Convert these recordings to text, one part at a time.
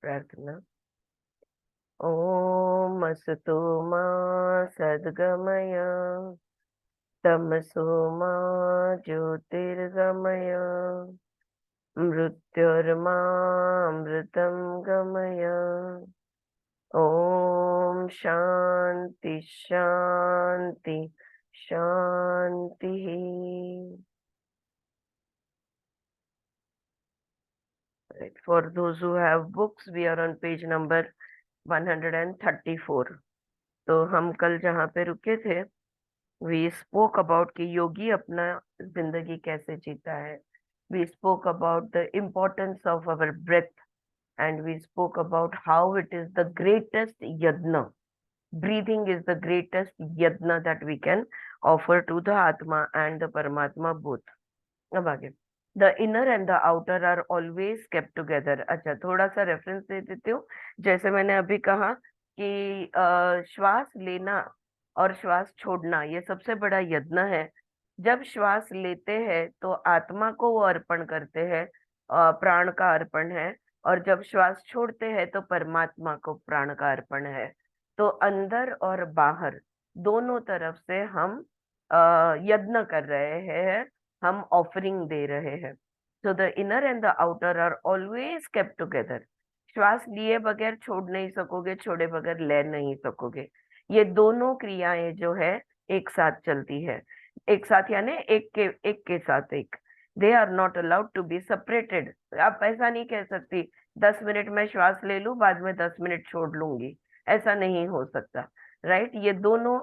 प्रार्थना। ओम असतो मा सद्गमय तमसो मा ज्योतिर्गमय मृत्युर्मा अमृतं गमय। ओम शांति शांति शांति। Right. For those who have books, we are on page number 134. तो हम कल जहाँ पे रुके थे, we spoke about कि योगी अपना जिंदगी कैसे जीता है. We spoke about the importance of our breath, and we spoke about how it is the greatest yajna. Breathing is the greatest yajna that we can offer to the Atma and the Paramatma both. अब आगे, the inner and the outer are always kept together. अच्छा, थोड़ा सा reference दे देती हूँ। जैसे मैंने अभी कहा कि श्वास लेना और श्वास छोड़ना ये सबसे बड़ा यज्ञ है। जब श्वास लेते हैं तो आत्मा को वो अर्पण करते हैं, प्राण का अर्पण है। और जब श्वास छोड़ते हैं तो परमात्मा को प्राण का अर्पण है। तो अंदर और बाहर दोनों तरफ से हम यज्ञ कर रहे हैं, हम ऑफरिंग दे रहे हैं। So the inner and the outer are always kept together. श्वास लिए बगैर छोड़ नहीं सकोगे, छोड़े बगैर ले नहीं सकोगे। ये दोनों क्रियाएं जो है एक साथ चलती है। एक साथ यानी एक के साथ एक। They are not allowed to be separated. आप ऐसा नहीं कह सकती 10 मिनट में श्वास ले लूं, बाद में 10 मिनट छोड़ लूंगी, ऐसा नहीं हो सकता। राइट, ये दोनों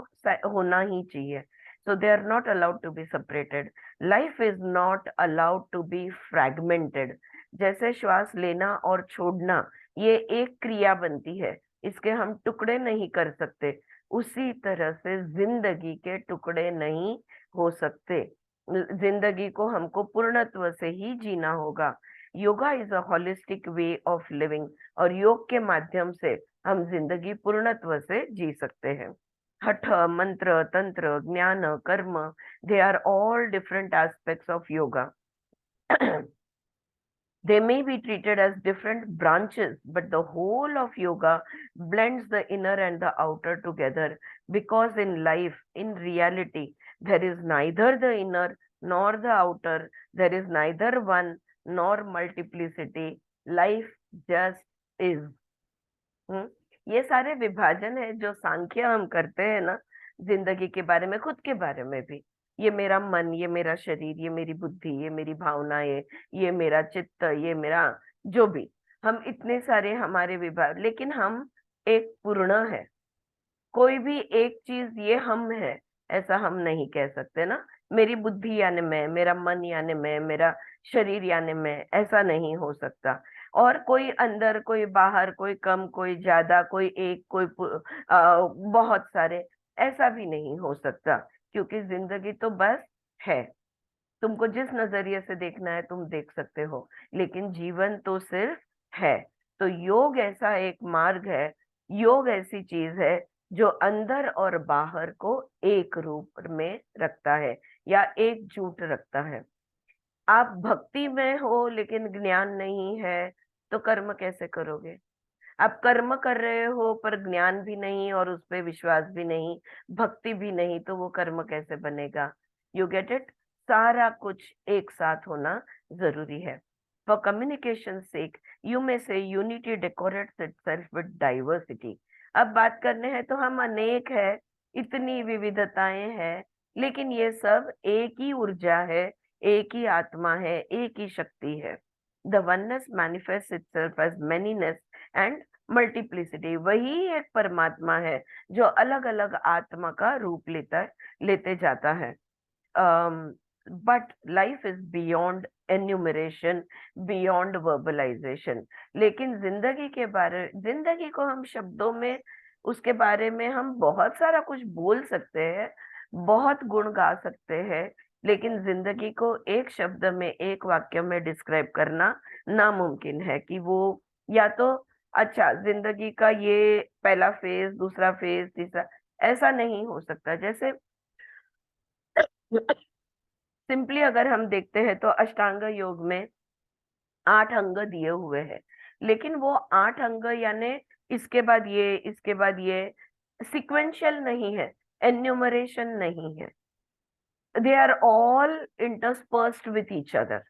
होना ही चाहिए। So they are not allowed to be separated. Life is not allowed to be fragmented. जैसे श्वास लेना और छोड़ना ये एक क्रिया बनती है, इसके हम टुकड़े नहीं कर सकते, उसी तरह से जिंदगी के टुकड़े नहीं हो सकते। जिंदगी को हमको पूर्णत्व से ही जीना होगा। Yoga is a holistic way of living, और योग के माध्यम से हम जिंदगी पूर्णत्व से जी सकते हैं। हठ, मंत्र, तंत्र, ज्ञान, कर्म, they are all different aspects of yoga. They may be treated as different branches, but the whole of yoga blends the inner and the outer together, because in life, in reality, there is neither the inner nor the outer, there is neither one nor multiplicity. Life just is. ये सारे विभाजन है जो सांख्य हम करते हैं ना, जिंदगी के बारे में, खुद के बारे में भी। ये मेरा मन, ये मेरा शरीर, ये मेरी बुद्धि, ये मेरी भावनाएं, ये मेरा चित्त, ये मेरा जो भी, हम इतने सारे हमारे विभाग, लेकिन हम एक पूर्ण है। कोई भी एक चीज ये हम है ऐसा हम नहीं कह सकते ना। मेरी बुद्धि यानी मैं, मेरा मन यानी मैं, मेरा शरीर यानी मैं, ऐसा नहीं हो सकता। और कोई अंदर, कोई बाहर, कोई कम, कोई ज्यादा, कोई एक, कोई बहुत सारे, ऐसा भी नहीं हो सकता। क्योंकि जिंदगी तो बस है। तुमको जिस नजरिए से देखना है तुम देख सकते हो, लेकिन जीवन तो सिर्फ है। तो योग ऐसा एक मार्ग है, योग ऐसी चीज है जो अंदर और बाहर को एक रूप में रखता है या एकजुट रखता है। आप भक्ति में हो लेकिन ज्ञान नहीं है तो कर्म कैसे करोगे? आप कर्म कर रहे हो पर ज्ञान भी नहीं और उस पे विश्वास भी नहीं, भक्ति भी नहीं, तो वो कर्म कैसे बनेगा? You get it? सारा कुछ एक साथ होना जरूरी है। For communication sake you may say unity decorates itself with diversity. अब बात करने हैं तो हम अनेक है, इतनी विविधताएं हैं, लेकिन ये सब एक ही ऊर्जा है, एक ही आत्मा है, एक ही शक्ति है। The oneness manifest itself as manyness and multiplicity. वही एक परमात्मा है जो अलग अलग आत्मा का रूप लेते जाता है। But life is beyond enumeration, beyond verbalization. लेकिन जिंदगी को हम शब्दों में, उसके बारे में हम बहुत सारा कुछ बोल सकते हैं, बहुत गुण गा सकते हैं, लेकिन जिंदगी को एक शब्द में, एक वाक्य में डिस्क्राइब करना नामुमकिन है। कि वो या तो, अच्छा, जिंदगी का ये पहला फेज, दूसरा फेज, तीसरा, ऐसा नहीं हो सकता। जैसे सिंपली अगर हम देखते हैं तो अष्टांग योग में 8 अंग दिए हुए हैं। लेकिन वो 8 अंग यानी इसके बाद ये, इसके बाद ये, सिक्वेंशियल नहीं है, एन्यूमरेशन नहीं है, they are all interspersed with each other.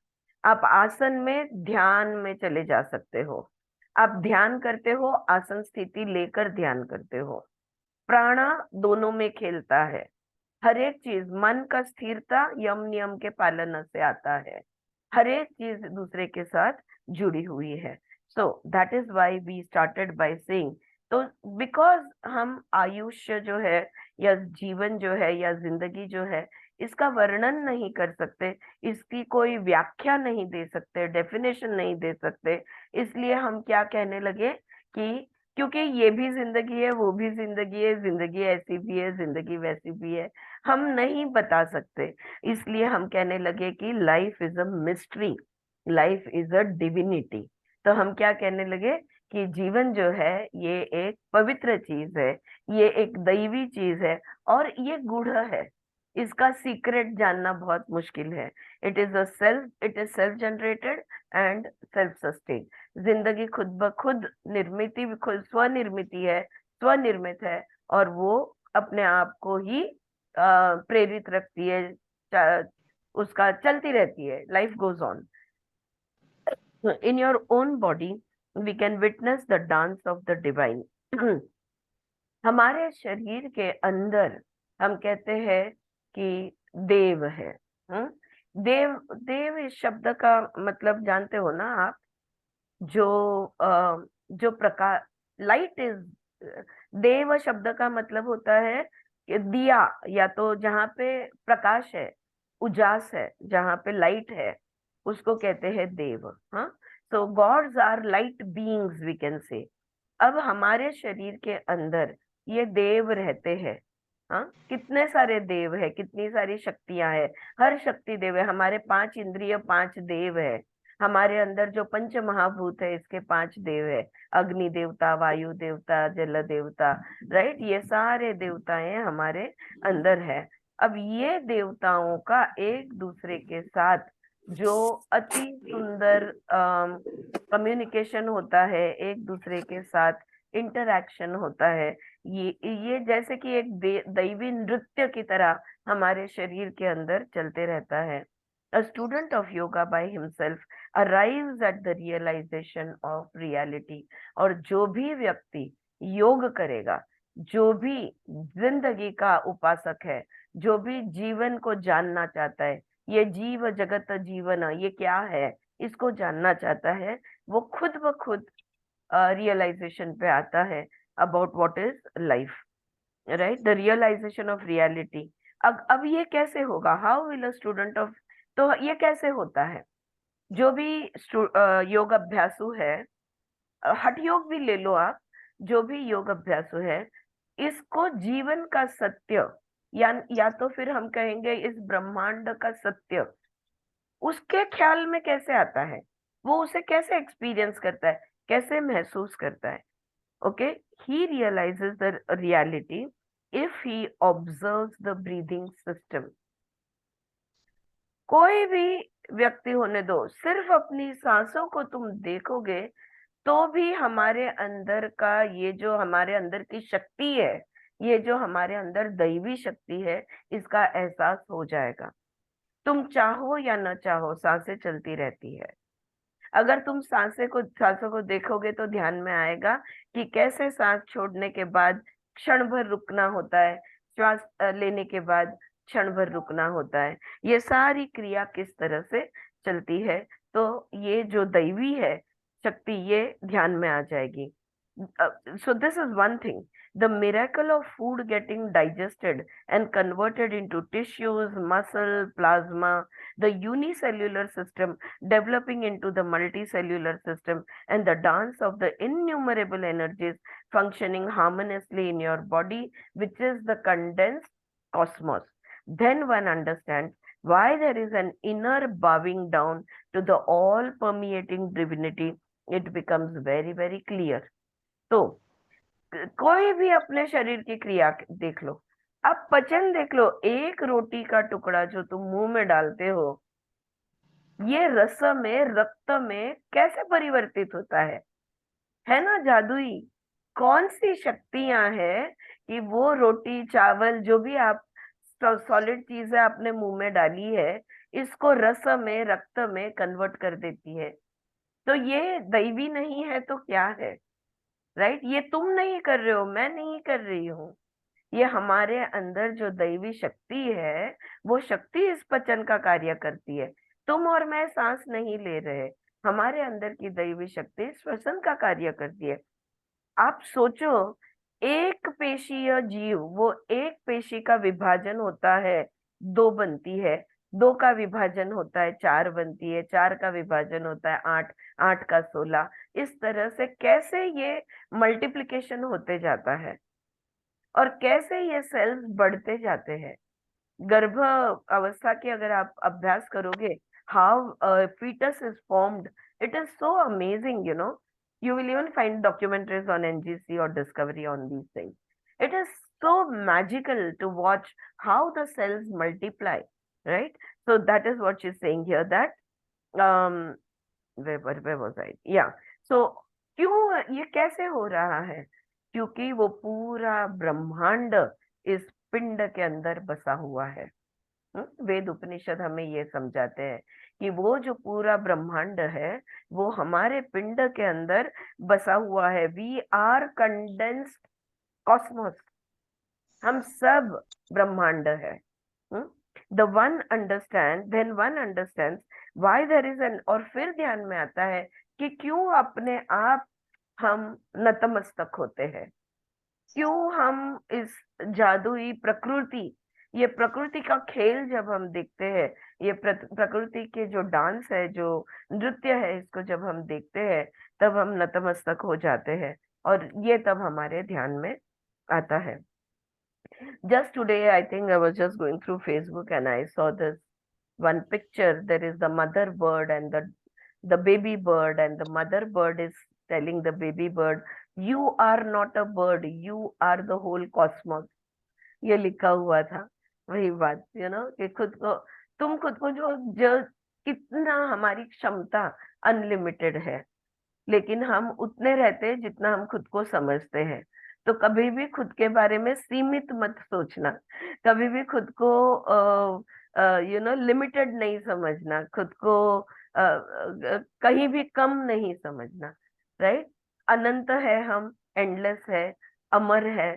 आप आसन में ध्यान में चले जा सकते हो, आप ध्यान करते हो, आसन स्थिति लेकर ध्यान करते हो, प्राणा दोनों में खेलता है। हर एक चीज, मन का स्थिरता यम नियम के पालन से आता है, हर एक चीज दूसरे के साथ जुड़ी हुई है। So that is why we started by saying. तो बिकॉज हम आयुष्य जो है या जीवन जो है या जिंदगी जो है, इसका वर्णन नहीं कर सकते, इसकी कोई व्याख्या नहीं दे सकते, डेफिनेशन नहीं दे सकते, इसलिए हम क्या कहने लगे कि क्योंकि ये भी जिंदगी है, वो भी जिंदगी है, जिंदगी ऐसी भी है, जिंदगी वैसी भी है, हम नहीं बता सकते, इसलिए हम कहने लगे कि life is a mystery, life is a divinity. तो हम क्या कहने लगे कि जीवन जो है ये एक पवित्र चीज है, ये एक दैवी चीज है, और ये गूढ़ है, इसका सीक्रेट जानना बहुत मुश्किल है। It is self generated and self sustain. जिंदगी खुद ब खुद निर्मित, खुद स्वनिर्मित है, स्वनिर्मित है, और वो अपने आप को ही प्रेरित रखती है, उसका चलती रहती है, life goes on. In your own body we can witness the dance of the divine. हमारे शरीर के अंदर हम कहते हैं कि देव है। देव, देव इस शब्द का मतलब जानते हो ना आप? जो जो प्रकाश, लाइट इज, देव शब्द का मतलब होता है कि दिया, या तो जहाँ पे प्रकाश है, उजास है, जहाँ पे लाइट है, उसको कहते हैं देव। हाँ, so gods are light beings we can say. अब हमारे शरीर के अंदर ये देव रहते हैं। हाँ, कितने सारे देव है, कितनी सारी शक्तियां है, हर शक्ति देव है। हमारे 5 इंद्रिय 5 देव है, हमारे अंदर जो पंच महाभूत है इसके 5 देव है, अग्नि देवता, वायु देवता, जल देवता, राइट, ये सारे देवताएं हमारे अंदर है। अब ये देवताओं का एक दूसरे के साथ जो अति सुंदर कम्युनिकेशन होता है, एक दूसरे के साथ इंटरैक्शन होता है, ये जैसे कि एक दैवी नृत्य की तरह हमारे शरीर के अंदर चलते रहता है। A student of yoga by himself arrives at the realization of reality। और जो भी व्यक्ति योग करेगा, जो भी जिंदगी का उपासक है, जो भी जीवन को जानना चाहता है, ये जीव जगत जीवन ये क्या है, इसको जानना चाहता है, वो खुद ब खुद रियलाइजेशन पे आता है about what is life, right, the realisation of reality. अब ये कैसे होगा? How will a student of, तो ये कैसे होता है? जो भी योग अभ्यासु है, हठ योग भी ले लो आप, जो भी योग अभ्यासु है, इसको जीवन का सत्य, या तो फिर हम कहेंगे इस ब्रह्मांड का सत्य उसके ख्याल में कैसे आता है, वो उसे कैसे एक्सपीरियंस करता है, कैसे महसूस करता है? Okay, he realises the reality if he observes the breathing system. कोई भी व्यक्ति होने दो, सिर्फ अपनी सांसों को तुम देखोगे तो भी हमारे अंदर का ये जो हमारे अंदर की शक्ति है, ये जो हमारे अंदर दैवी शक्ति है, इसका एहसास हो जाएगा। तुम चाहो या न चाहो, सांसें चलती रहती है। अगर तुम सांसों को देखोगे तो ध्यान में आएगा कि कैसे सांस छोड़ने के बाद क्षण भर रुकना होता है, श्वास लेने के बाद क्षण भर रुकना होता है, ये सारी क्रिया किस तरह से चलती है। तो ये जो दैवी है शक्ति, ये ध्यान में आ जाएगी। So this is one thing. The miracle of food getting digested and converted into tissues, muscle, plasma, the unicellular system developing into the multicellular system, and the dance of the innumerable energies functioning harmoniously in your body, which is the condensed cosmos. Then one understands why there is an inner bowing down to the all permeating divinity. It becomes very, very clear. तो कोई भी अपने शरीर की क्रिया देख लो, अब पचन देख लो, एक रोटी का टुकड़ा जो तुम मुंह में डालते हो, ये रस में, रक्त में कैसे परिवर्तित होता है? है ना जादुई? कौन सी शक्तियां हैं कि वो रोटी चावल जो भी आप सॉलिड चीजें आपने मुंह में डाली है, इसको रस में रक्त में कन्वर्ट कर देती है। तो ये दैवी नहीं है तो क्या है? राइट, ये तुम नहीं कर रहे हो, मैं नहीं कर रही हूँ। ये हमारे अंदर जो दैवी शक्ति है, वो शक्ति इस पचन का कार्य करती है। तुम और मैं सांस नहीं ले रहे, हमारे अंदर की दैवी शक्ति श्वसन का कार्य करती है। आप सोचो, एक पेशीय जीव, वो एक पेशी का विभाजन होता है, दो बनती है, दो का विभाजन होता है, चार बनती है, चार का विभाजन होता है, आठ, आठ का 16। इस तरह से कैसे ये मल्टीप्लिकेशन होते जाता है और कैसे ये सेल्स बढ़ते जाते हैं। गर्भ अवस्था की अगर आप अभ्यास करोगे, how fetus is formed, it is so amazing, you know. You will even find documentaries on NGC or Discovery on these things. It is so magical to watch how the cells multiply, right? So that is what she's saying here, that um where was I? Yeah. So क्यों ये कैसे हो रहा है? क्योंकि वो पूरा ब्रह्मांड इस पिंड के अंदर बसा हुआ है। वेद उपनिषद हमें ये समझाते हैं कि वो जो पूरा ब्रह्मांड है, वो हमारे पिंड के अंदर बसा हुआ है। वी आर कंडेंस्ड कॉस्मोस, हम सब ब्रह्मांड है। The one understand, then one understand why there is an, और फिर ध्यान में आता है कि क्यों अपने आप हम नतमस्तक होते हैं, क्यों हम इस जादुई प्रकृति, ये प्रकृति का खेल जब हम देखते हैं, ये प्रकृति के जो डांस है, जो नृत्य है, इसको जब हम देखते हैं, तब हम नतमस्तक हो जाते हैं। और ये तब हमारे ध्यान में आता है। Just today, I think I was just going through Facebook and I saw this one picture. There is the mother bird and the baby bird, and the mother bird is telling the baby bird, "You are not a bird. You are the whole cosmos." ये लिखा हुआ था। वही बात, कि खुद को, तुम खुद को जो जो कितना हमारी क्षमता अनलिमिटेड है, लेकिन हम उतने रहते हैं जितना हम खुद को समझते हैं। तो कभी भी खुद के बारे में सीमित मत सोचना, कभी भी खुद को लिमिटेड नहीं समझना, खुद को कहीं भी कम नहीं समझना। राइट, अनंत है हम, एंडलेस है, अमर है।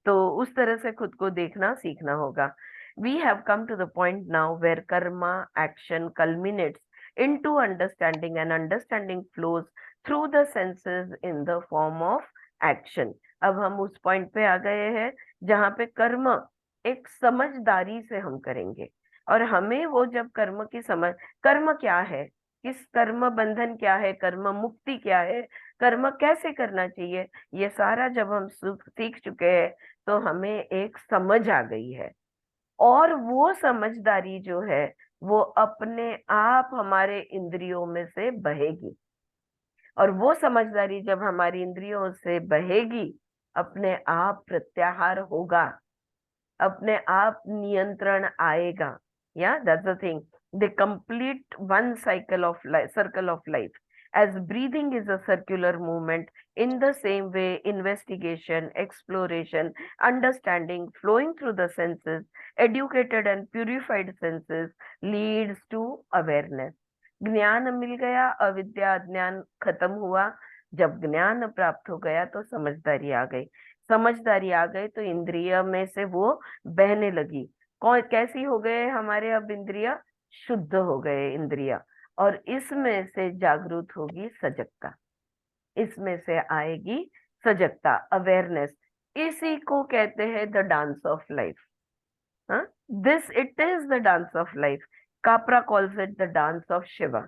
तो उस तरह से खुद को देखना सीखना होगा। We have come to the point now where karma action culminates into understanding, and understanding flows through the senses in the form of action. अब हम उस पॉइंट पे आ गए हैं जहां पे कर्म एक समझदारी से हम करेंगे। और हमें वो जब कर्म की समझ, कर्म क्या है, किस कर्म बंधन क्या है, कर्म मुक्ति क्या है, कर्म कैसे करना चाहिए, ये सारा जब हम सीख चुके हैं, तो हमें एक समझ आ गई है। और वो समझदारी जो है, वो अपने आप हमारे इंद्रियों में से बहेगी। और वो समझदारी जब हमारी इंद्रियों से बहेगी, अपने आप प्रत्याहार होगा, अपने आप नियंत्रण आएगा। या that's the thing, they complete one cycle of life, circle of life, as breathing is a circular movement. In the same way, investigation, exploration, understanding flowing through the senses, educated and purified senses, leads to awareness. ज्ञान मिल गया, अविद्या अज्ञान खत्म हुआ। जब ज्ञान प्राप्त हो गया तो समझदारी आ गई, समझदारी आ गई तो इंद्रिय में से वो बहने लगी। कौन कैसी हो गए हमारे अब इंद्रिय? शुद्ध हो गए इंद्रिय। और इसमें से जागृत होगी सजगता, इसमें से आएगी सजगता, अवेयरनेस। इसी को कहते हैं the dance of life. This it is the dance of life. Capra calls it the dance of Shiva.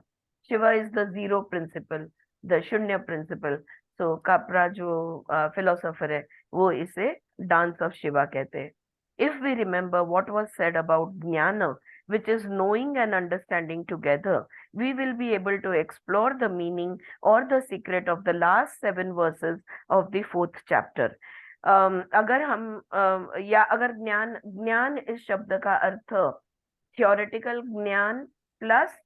Shiva is the zero principle, the shunya principle. So Capra जो फिलोसोफर है, वो इसे डांस ऑफ शिवा कहते हैं। If we remember what was said about gyan, which is knowing and understanding together, we will be able to explore the meaning or the secret of the last 7 verses of the 4th chapter. अगर हम या अगर ज्ञान, ज्ञान इस शब्द का अर्थ theoretical ज्ञान plus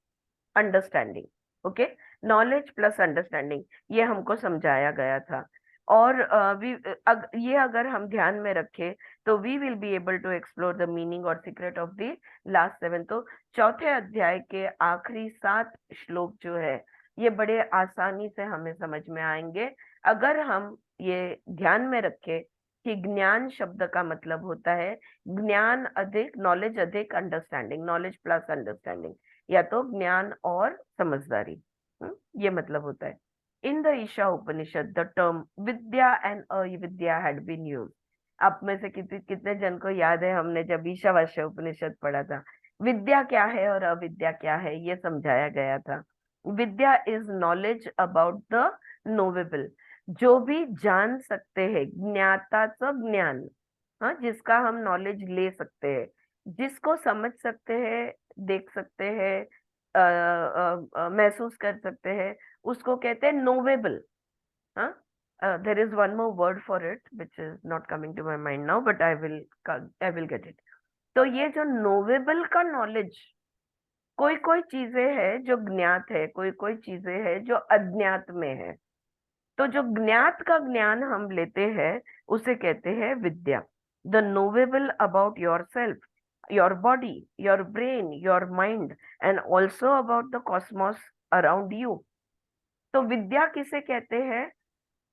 understanding, okay. Knowledge plus understanding, ये हमको समझाया गया था। और ये अगर हम ध्यान में रखें तो we will be able to explore the meaning और सीक्रेट ऑफ द लास्ट 7। तो चौथे अध्याय के आखिरी 7 श्लोक जो है ये बड़े आसानी से हमें समझ में आएंगे अगर हम ये ध्यान में रखें कि ज्ञान शब्द का मतलब होता है ज्ञान अधिक नॉलेज अधिक अंडरस्टैंडिंग, नॉलेज प्लस अंडरस्टैंडिंग, या तो ज्ञान और समझदारी। ये मतलब होता है। In the Isha Upanishad the term vidya and avidya had been used. आप में से कितने कितने जन को याद है हमने जब ईशावास्य उपनिषद पढ़ा था, विद्या क्या है और अविद्या क्या है ये समझाया गया था। विद्या इज नॉलेज अबाउट द नोवेबल, जो भी जान सकते हैं, ज्ञाताचं ज्ञान, हाँ, जिसका हम नॉलेज ले सकते हैं, जिसको समझ सकते हैं, देख सकते हैं, महसूस कर सकते हैं, उसको कहते हैं नोवेबल। हाँ, there is one more word for it which is not coming to my mind now, but I will get it. तो ये जो नोवेबल का नॉलेज, कोई कोई चीजें हैं जो ज्ञात है, कोई कोई चीजें हैं जो अज्ञात में है। तो जो ज्ञात का ज्ञान हम लेते हैं उसे कहते हैं विद्या। The knowable about your self, your body, your brain, your mind, and also about the cosmos around you. तो विद्या किसे कहते हैं?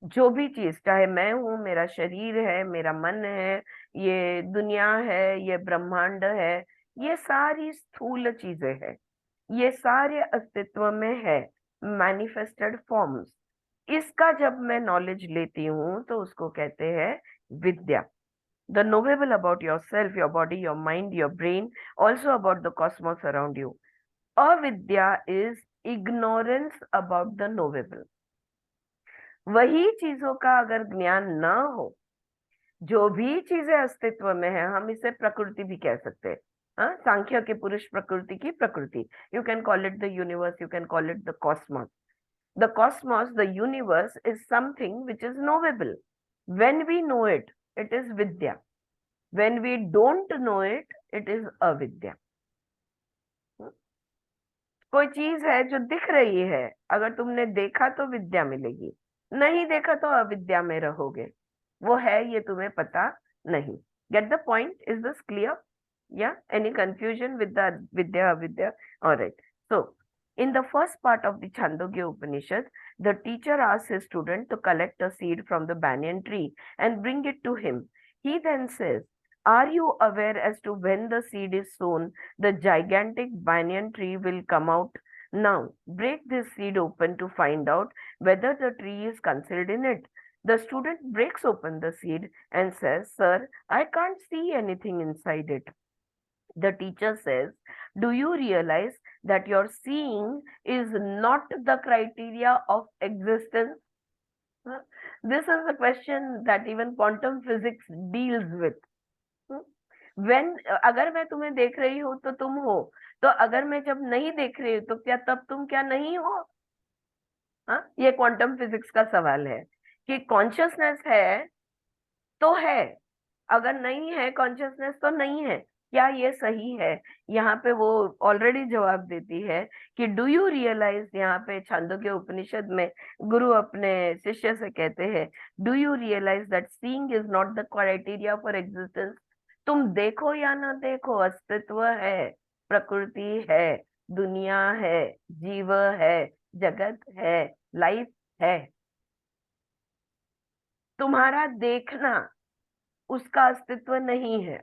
जो भी चीज, चाहे मैं हूं, मेरा शरीर है, मेरा मन है, ये दुनिया है, ये ब्रह्मांड है, ये सारी स्थूल चीजें हैं, ये सारे अस्तित्व में है, मैनिफेस्टेड फॉर्म्स। इसका जब मैं नॉलेज लेती हूँ तो उसको कहते हैं विद्या। The knowable about your self, your body, your mind, your brain, also about the cosmos around you. अविद्या is ignorance about the knowable. वही चीजों का अगर ज्ञान ना हो, जो भी चीजें अस्तित्व में है, हम इसे प्रकृति भी कह सकते हैं। हाँ, सांख्य के पुरुष प्रकृति की प्रकृति, you can call it the universe, you can call it the Cosmos. The cosmos, the universe, is something which is knowable. When we know it, it is Vidya. When we don't know it, it is avidya. कोई चीज है जो दिख रही है, अगर तुमने देखा तो विद्या मिलेगी, नहीं देखा तो अविद्या में रहोगे। वो है ये तुम्हें पता नहीं। Get the point? Is this clear? या any confusion with the vidya avidya? All right. So in the first part of the Chandogya Upanishad, the teacher asks his student to collect a seed from the banyan tree and bring it to him. He then says, are you aware as to when the seed is sown, the gigantic banyan tree will come out? Now, break this seed open to find out whether the tree is concealed in it. The student breaks open the seed and says, sir, I can't see anything inside it. The teacher says, do you realize that your seeing is not the criteria of existence? Huh? This is a question that even quantum physics deals with. When अगर मैं तुम्हें देख रही हूं तो तुम हो, तो अगर मैं जब नहीं देख रही हूं तो क्या तब तुम क्या नहीं हो? हाँ, ये क्वांटम फिजिक्स का सवाल है कि कॉन्शियसनेस है तो है, अगर नहीं है कॉन्शियसनेस तो नहीं है। क्या ये सही है? यहाँ पे वो ऑलरेडी जवाब देती है कि डू यू रियलाइज, यहाँ पे छांदोग्य उपनिषद में गुरु अपने शिष्य से कहते हैं, do you realise that seeing is not the criteria for existence. तुम देखो या ना देखो, अस्तित्व है, प्रकृति है, दुनिया है, जीव है, जगत है, लाइफ है। तुम्हारा देखना उसका अस्तित्व नहीं है।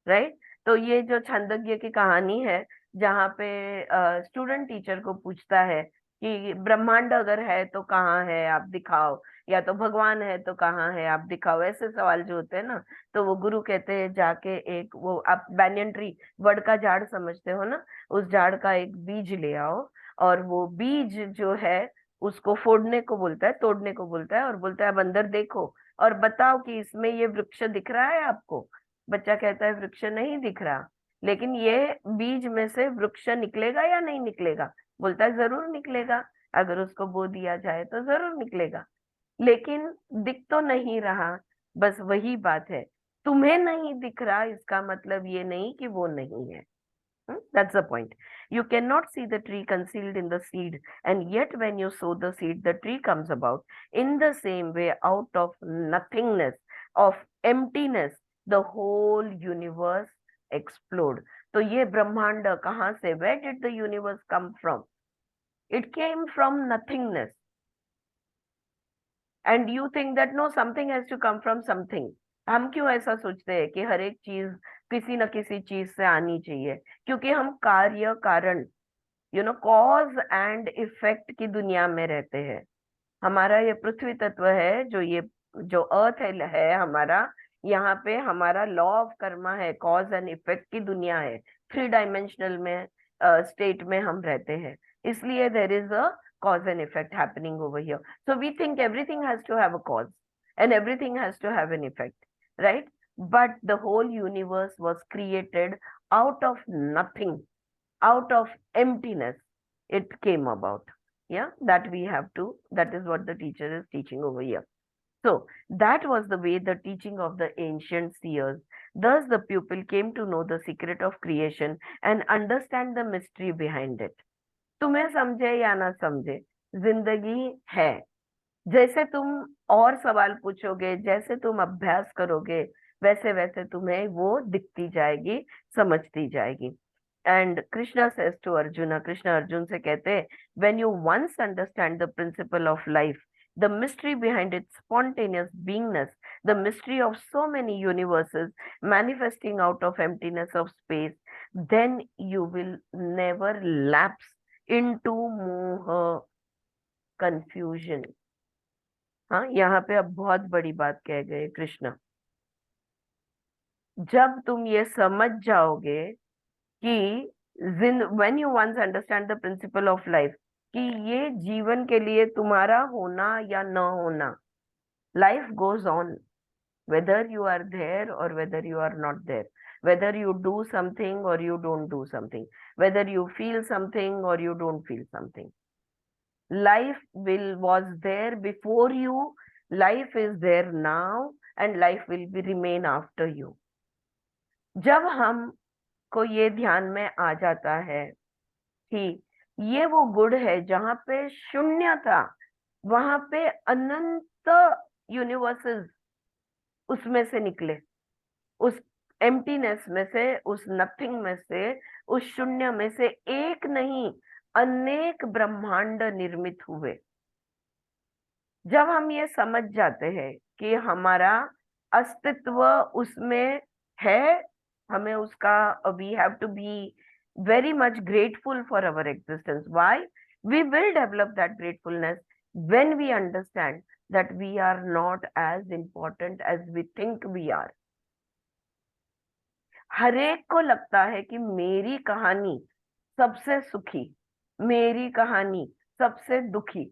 राइट? तो ये जो छांदोग्य की कहानी है, जहाँ पे स्टूडेंट टीचर को पूछता है कि ब्रह्मांड अगर है तो कहाँ है आप दिखाओ, या तो भगवान है तो कहाँ है आप दिखाओ, ऐसे सवाल जो होते हैं ना, तो वो गुरु कहते हैं जाके एक, वो आप बैनियन ट्री, वड का झाड़ समझते हो ना, उस झाड़ का एक बीज ले आओ, और वो बीज जो है उसको फोड़ने को बोलता है, तोड़ने को बोलता है, और बोलता है अब अंदर देखो और बताओ कि इसमें ये वृक्ष दिख रहा है आपको। बच्चा कहता है वृक्ष नहीं दिख रहा, लेकिन ये बीज में से वृक्ष निकलेगा या नहीं निकलेगा? बोलता है जरूर निकलेगा, अगर उसको बो दिया जाए तो जरूर निकलेगा, लेकिन दिख तो नहीं रहा। बस वही बात है, तुम्हें नहीं दिख रहा इसका मतलब ये नहीं कि वो नहीं है। That's the point. You cannot see the tree concealed in the seed, and yet when you sow the seed, the tree comes about. In the same way, out of nothingness, of emptiness, the whole universe explode. तो ये ब्रह्मांड कहाँ से? Where did the universe come from? It came from nothingness. And you think that no, something has to come from something. हम क्यों ऐसा सोचते हैं कि हर एक चीज किसी न किसी चीज से आनी चाहिए? क्योंकि हम कार्य कारण, कॉज एंड इफेक्ट की दुनिया में रहते हैं। हमारा ये पृथ्वी तत्व है, जो अर्थ है हमारा, यहाँ पे हमारा लॉ ऑफ कर्मा है, कॉज एंड इफेक्ट की दुनिया है। 3 डायमेंशनल में स्टेट में हम रहते हैं, इसलिए there is a cause and effect happening over here. So we think everything has to have a cause and everything has to have an effect, right? But the whole universe was created out of nothing, out of emptiness. It came about. Yeah, that is what the teacher is teaching over here. So that was the way the teaching of the ancient seers. Thus the pupil came to know the secret of creation and understand the mystery behind it. तुम्हें समझे या ना समझे, जिंदगी है। जैसे तुम और सवाल पूछोगे, जैसे तुम अभ्यास करोगे, वैसे वैसे तुम्हें वो दिखती जाएगी, समझती जाएगी। And Krishna says to Arjun, Krishna Arjun से कहते हैं, when you once understand the principle of life, the mystery behind its spontaneous beingness, the mystery of so many universes manifesting out of emptiness of space, then you will never lapse into मोह, confusion. हाँ, यहाँ पे अब बहुत बड़ी बात कह गए कृष्ण। जब तुम ये समझ जाओगे कि when you once understand the principle of life, कि ये जीवन के लिए तुम्हारा होना या न होना, life goes on whether you are there or whether you are not there, whether you do something or you don't do something, whether you feel something or you don't feel something. Life was there before you, life is there now, and life will be remain after you. जब हम को ये ध्यान में आ जाता है कि ये वो गुण है जहां पे शून्य था, वहां पे अनंत यूनिवर्सेस उसमें से निकले, उस एम्प्टीनेस में से, उस नथिंग में से, उस शून्य में से एक नहीं अनेक ब्रह्मांड निर्मित हुए। जब हम ये समझ जाते हैं कि हमारा अस्तित्व उसमें है, हमें उसका, we have to be very much grateful for our existence. Why? We will develop that gratefulness when we understand that we are not as important as we think we are. हर एक को लगता है कि मेरी कहानी सबसे सुखी, मेरी कहानी सबसे दुखी,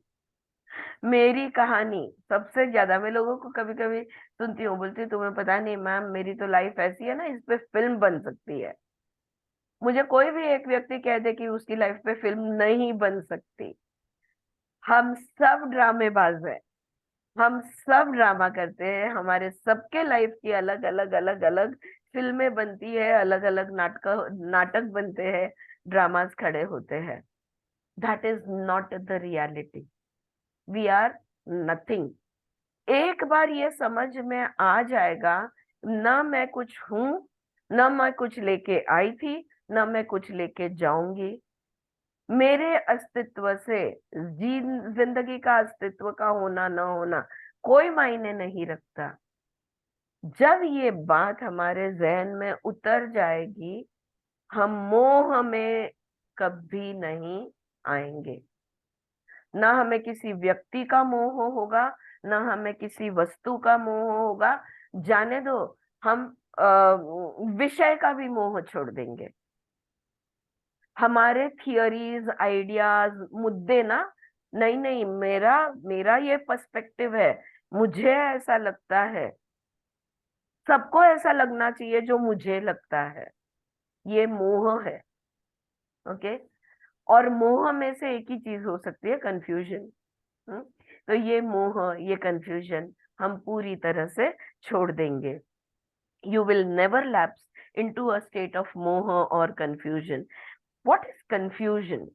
मेरी कहानी सबसे ज्यादा। मैं लोगों को कभी कभी सुनती हूँ, बोलती हूँ तुम्हें पता नहीं मैम, मेरी तो लाइफ ऐसी है ना, इस पे फिल्म बन सकती है। मुझे कोई भी एक व्यक्ति कह दे कि उसकी लाइफ पे फिल्म नहीं बन सकती। हम सब ड्रामेबाज हैं, हम सब ड्रामा करते हैं, हमारे सबके लाइफ की अलग अलग अलग अलग फिल्में बनती है, अलग अलग नाटक बनते हैं, ड्रामास खड़े होते हैं। That is not the reality. We are nothing. एक बार ये समझ में आ जाएगा, ना मैं कुछ हूं, ना मैं कुछ लेके आई थी, ना मैं कुछ लेके जाऊंगी। मेरे अस्तित्व से जिंदगी का अस्तित्व का होना ना होना कोई मायने नहीं रखता। जब ये बात हमारे जहन में उतर जाएगी, हम मोह में कभी नहीं आएंगे। ना हमें किसी व्यक्ति का मोह होगा, ना हमें किसी वस्तु का मोह होगा। जाने दो, हम विषय का भी मोह छोड़ देंगे। हमारे थियरीज, आइडियाज, मुद्दे ना, नहीं नहीं, मेरा मेरा ये पर्सपेक्टिव है, मुझे ऐसा लगता है, सबको ऐसा लगना चाहिए जो मुझे लगता है, ये मोह है। ओके। और मोह में से एक ही चीज हो सकती है, कंफ्यूजन। तो ये मोह, ये कंफ्यूजन हम पूरी तरह से छोड़ देंगे। You will never lapse into a state of moha or confusion. What is confusion?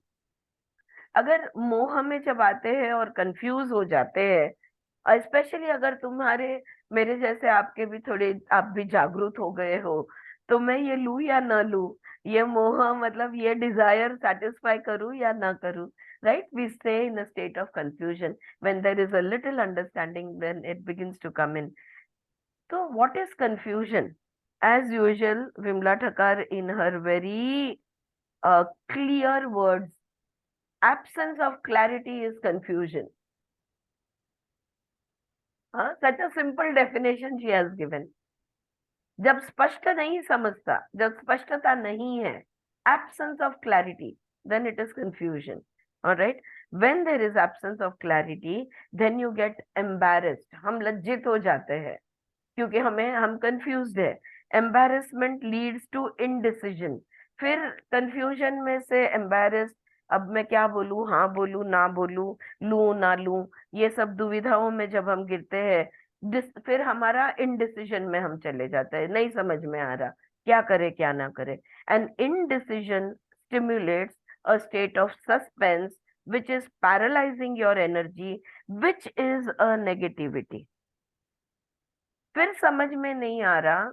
अगर मोह में जब आते हैं और कंफ्यूज हो जाते हैं, स्पेशली अगर तुम्हारे मेरे जैसे आपके भी थोड़े आप भी जागरूक हो गए हो, तो मैं ये लूं या ना लूं, ये मोह मतलब ये डिजायर सेटिस्फाई करूं या ना करूं, right? We stay in a state of confusion. When there is a little understanding then it begins to come in. तो what is confusion? As usual Vimala Thakkar in her very clear words, absence of clarity is confusion. Such a simple definition she has given. जब स्पष्ट नहीं समझता, जब स्पष्टता नहीं है, absence of clarity, then it is confusion. All right. When there is absence of clarity, then you get embarrassed. हम लज्जित हो जाते हैं क्योंकि हम कंफ्यूज्ड है. Embarrassment leads to indecision. फिर कंफ्यूजन में से एम्बेरस, अब मैं क्या बोलूं, हाँ बोलूं ना बोलूं, लूं ना लूं, ये सब दुविधाओं में जब हम गिरते हैं, फिर हमारा इनडिसीजन में हम चले जाते हैं, नहीं समझ में आ रहा क्या करे क्या ना करे. And indecision stimulates a state of suspense which is paralyzing your energy, which is a negativity. फिर समझ में नहीं आ रहा,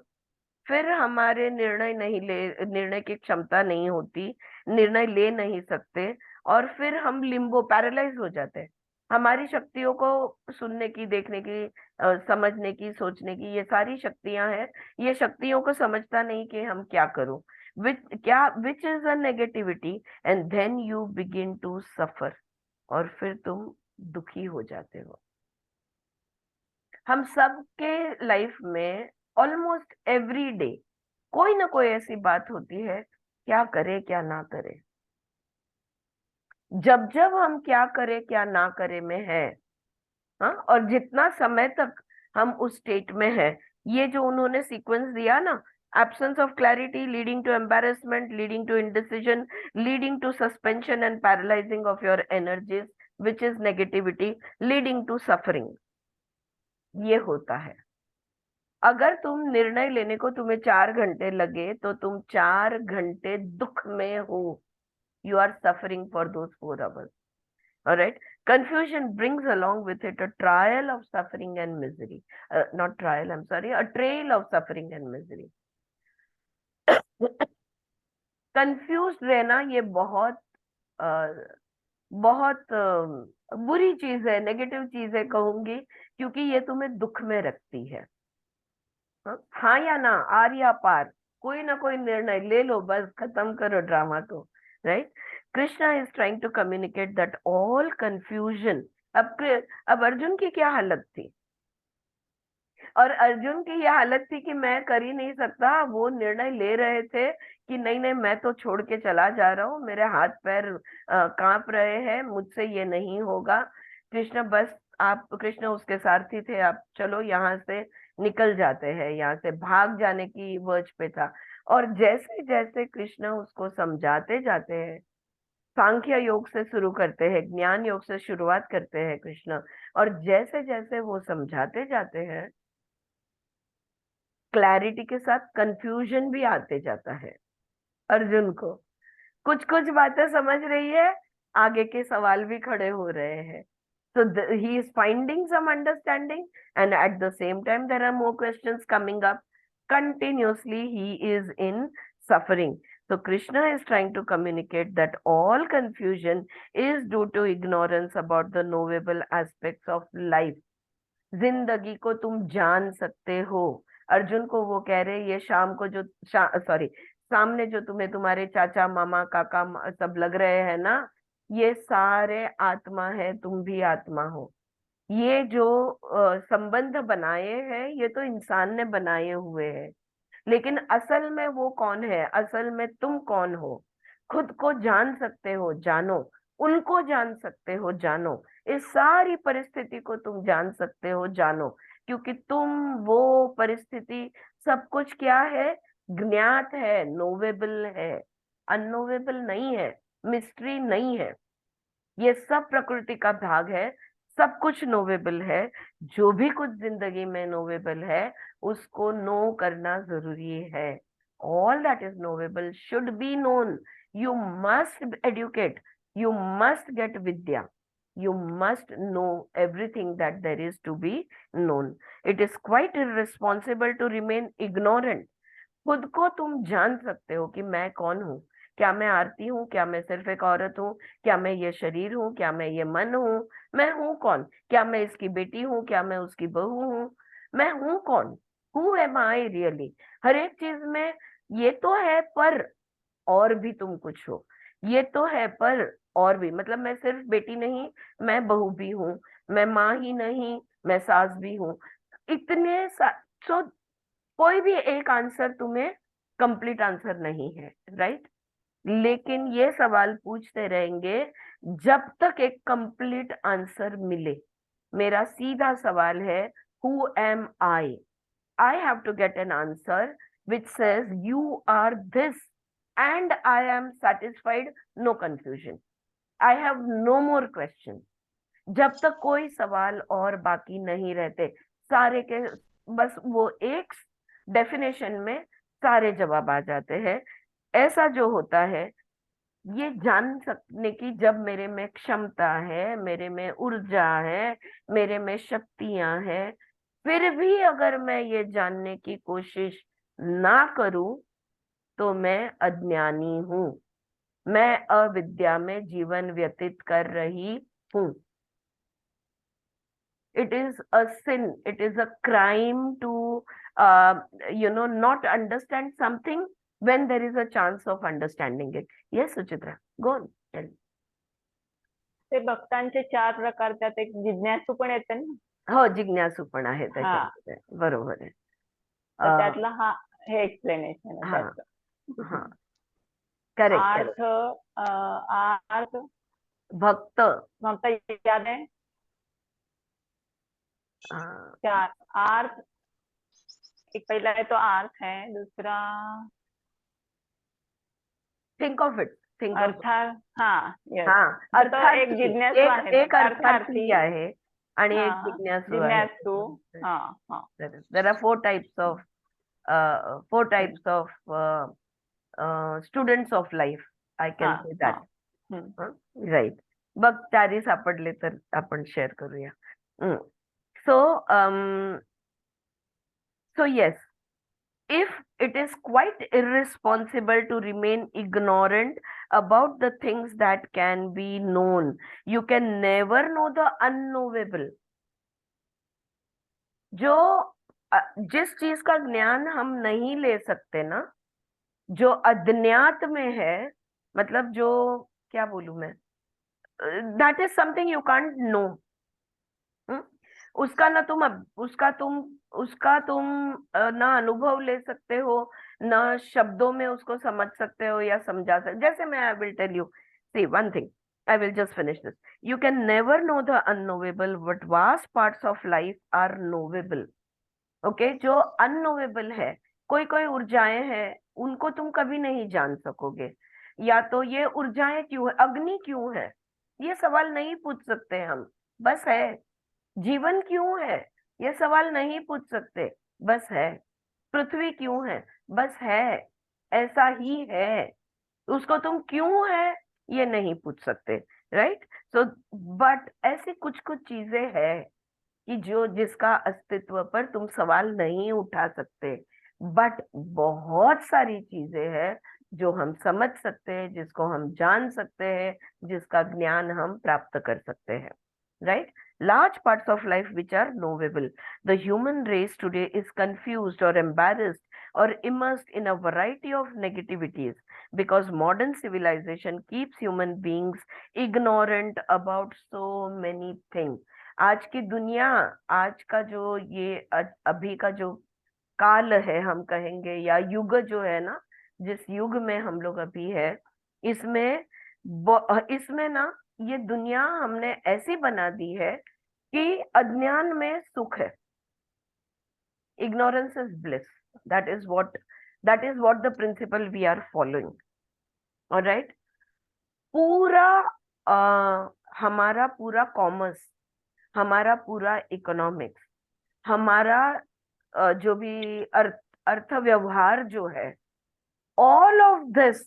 फिर हमारे निर्णय की क्षमता नहीं होती, निर्णय ले नहीं सकते, और फिर हम लिम्बो पैरालाइज हो जाते हैं. हमारी शक्तियों को सुनने की, देखने की, समझने की, सोचने की, ये सारी शक्तियां हैं, ये शक्तियों को समझता नहीं कि हम क्या करूं, which is a negativity. And then you begin to suffer, और फिर तुम दुखी हो जाते हो. हम सबके लाइफ में ऑलमोस्ट एवरी डे कोई ना कोई ऐसी बात होती है, क्या करे क्या ना करे. जब जब हम क्या करे क्या ना करे में है, हाँ, और जितना समय तक हम उस स्टेट में है, ये जो उन्होंने सीक्वेंस दिया ना, absence of clarity leading to embarrassment, leading to indecision, leading to suspension and paralyzing of your energies which is negativity, leading to suffering, ये होता है. अगर तुम निर्णय लेने को तुम्हें 4 घंटे लगे तो तुम 4 घंटे दुख में हो. You are suffering for those 4 hours. Alright. Confusion brings along with it a trial of suffering and misery. Not trial, I'm sorry, a trail of suffering and misery. Confuse रहना ये बहुत बहुत बुरी चीज है, नेगेटिव चीज है कहूंगी, क्योंकि ये तुम्हें दुख में रखती है. हाँ या ना, आर या पार, कोई ना कोई निर्णय ले लो, बस खत्म करो ड्रामा को, right? Krishna is trying to communicate that all confusion. अब अर्जुन की क्या हालत थी, और अर्जुन की यह हालत थी कि मैं कर ही नहीं सकता. वो निर्णय ले रहे थे कि नहीं नहीं, मैं तो छोड़ के चला जा रहा हूँ, मेरे हाथ पैर कांप रहे हैं, मुझसे ये नहीं होगा. कृष्ण बस, आप कृष्ण उसके सारथी थे, आप चलो यहाँ से निकल जाते हैं, यहाँ से भाग जाने की वर्ज पे था. और जैसे जैसे कृष्ण उसको समझाते जाते हैं, सांख्य योग से शुरू करते हैं, ज्ञान योग से शुरुआत करते हैं कृष्ण, और जैसे जैसे वो समझाते जाते हैं, क्लैरिटी के साथ कंफ्यूजन भी आते जाता है अर्जुन को. कुछ कुछ बातें समझ रही है, आगे के सवाल भी खड़े हो रहे हैं. So he is finding some understanding, and at the same time there are more questions coming up. Continuously he is in suffering. So Krishna is trying to communicate that all confusion is due to ignorance about the knowable aspects of life. जिंदगी को तुम जान सकते हो. अर्जुन को वो कह रहे, ये शाम को जो सॉरी, सामने जो तुम्हें तुम्हारे चाचा मामा काका सब लग रहे हैं ना, ये सारे आत्मा है, तुम भी आत्मा हो. ये जो संबंध बनाए हैं, ये तो इंसान ने बनाए हुए हैं, लेकिन असल में वो कौन है, असल में तुम कौन हो. खुद को जान सकते हो, जानो. उनको जान सकते हो, जानो. इस सारी परिस्थिति को तुम जान सकते हो, जानो. क्योंकि तुम वो परिस्थिति, सब कुछ क्या है, ज्ञात है, नोवेबल है, अननोवेबल नहीं है, मिस्ट्री नहीं है. ये सब प्रकृति का भाग है, सब कुछ नोवेबल है. जो भी कुछ जिंदगी में नोवेबल है, उसको नो करना जरूरी है. all that is knowable should be known. You must educate. You must get vidya. You must know everything that there is to be known. It is quite irresponsible to remain ignorant. खुद को तुम जान सकते हो कि मैं कौन हूँ, क्या मैं आरती हूँ, क्या मैं सिर्फ एक औरत हूँ, क्या मैं ये शरीर हूँ, क्या मैं ये मन हूँ, मैं हूँ कौन, क्या मैं इसकी बेटी हूँ, क्या मैं उसकी बहू हूँ, मैं हूँ कौन, हु एम आई रियली। हर एक चीज में ये तो है पर और भी तुम कुछ हो, ये तो है पर और भी, मतलब मैं सिर्फ बेटी नहीं, मैं बहू भी हूँ, मैं माँ ही नहीं, मैं सास भी हूँ। इतने सो कोई भी एक आंसर तुम्हें कंप्लीट आंसर नहीं है, राइट। लेकिन ये सवाल पूछते रहेंगे जब तक एक कंप्लीट आंसर मिले। मेरा सीधा सवाल है, who am I have to get an answer which says you are this and I am satisfied, no confusion, I have no more question. जब तक कोई सवाल और बाकी नहीं रहते, सारे के बस वो एक डेफिनेशन में सारे जवाब आ जाते हैं। ऐसा जो होता है, ये जान सकने की जब मेरे में क्षमता है, मेरे में ऊर्जा है, मेरे में शक्तियां हैं, फिर भी अगर मैं ये जानने की कोशिश ना करूं तो मैं अज्ञानी हूं, मैं अविद्या में जीवन व्यतीत कर रही हूँ। It is a sin, it is a crime to not understand something when there is a chance of understanding it. Yes, Suchitra, go on, tell. ते भक्तांचे 4 प्रकार, त्यात एक जिज्ञासू पण येते ना. हो, जिज्ञासू पण आहे हा, त्याच्यामध्ये, बरोबर आहे. तर त्यातला हा हे एक्सप्लेनेशन आहे हा त्याचं. हा, करेक्ट आर्थ करेक्ट. आर्थ भक्त, ममता याद आहे. चार आर्थ, एक पहिला आहे तो आर्थ है, दूसरा think of it, think of it. अर्थात. हा, यस. हा, तर तो एक अर्थार्थी, जिज्ञासू एक आहे, एक अर्थार्थी. अर्थार्थी आहे आणि हा, एक जिज्ञासू आहे. जिज्ञासू. हा हा. There are four types of students of life, I हा can say हा. that. राईट. बघ, चारी सापडले तर आपण शेअर करूया. So so yes, if it is quite irresponsible to remain ignorant about the things that can be known, you can never know the unknowable. जो जिस चीज का ज्ञान हम नहीं ले सकते ना, जो अज्ञात में है, मतलब जो, क्या बोलूं मैं, that is something you can't know. उसका ना तुम उसका तुम ना अनुभव ले सकते हो, ना शब्दों में उसको समझ सकते हो या समझा सकते। जैसे मैं, I will tell you, see one thing, I will just finish this. You can never know the unknowable, but vast parts of life are knowable. Okay, जो अननोवेबल है, कोई कोई ऊर्जाएं हैं, उनको तुम कभी नहीं जान सकोगे। या तो ये ऊर्जाएं क्यों है, अग्नि क्यों है, ये सवाल नहीं पूछ सकते हम, बस है। जीवन क्यों है, ये सवाल नहीं पूछ सकते, बस है। पृथ्वी क्यों है, बस है, ऐसा ही है। उसको तुम क्यों है ये नहीं पूछ सकते, राइट। सो बट ऐसी कुछ कुछ चीजें हैं कि जो जिसका अस्तित्व पर तुम सवाल नहीं उठा सकते, बट बहुत सारी चीजें हैं जो हम समझ सकते हैं, जिसको हम जान सकते हैं, जिसका ज्ञान हम प्राप्त कर सकते हैं, right. Large parts of life which are knowable. The human race today is confused or embarrassed or immersed in a variety of negativities because modern civilization keeps human beings ignorant about so many things. आज की दुनिया, आज का जो ये अभी का जो काल है हम कहेंगे, या युग जो है ना, जिस युग में हम लोग अभी है, इसमें इसमें ना ये दुनिया हमने ऐसी बना दी है कि अज्ञान में सुख है। Ignorance is bliss, that is what the principle we are following. Alright, पूरा हमारा पूरा कॉमर्स, हमारा पूरा इकोनॉमिक्स, हमारा जो भी अर्थ व्यवहार जो है, ऑल ऑफ दिस,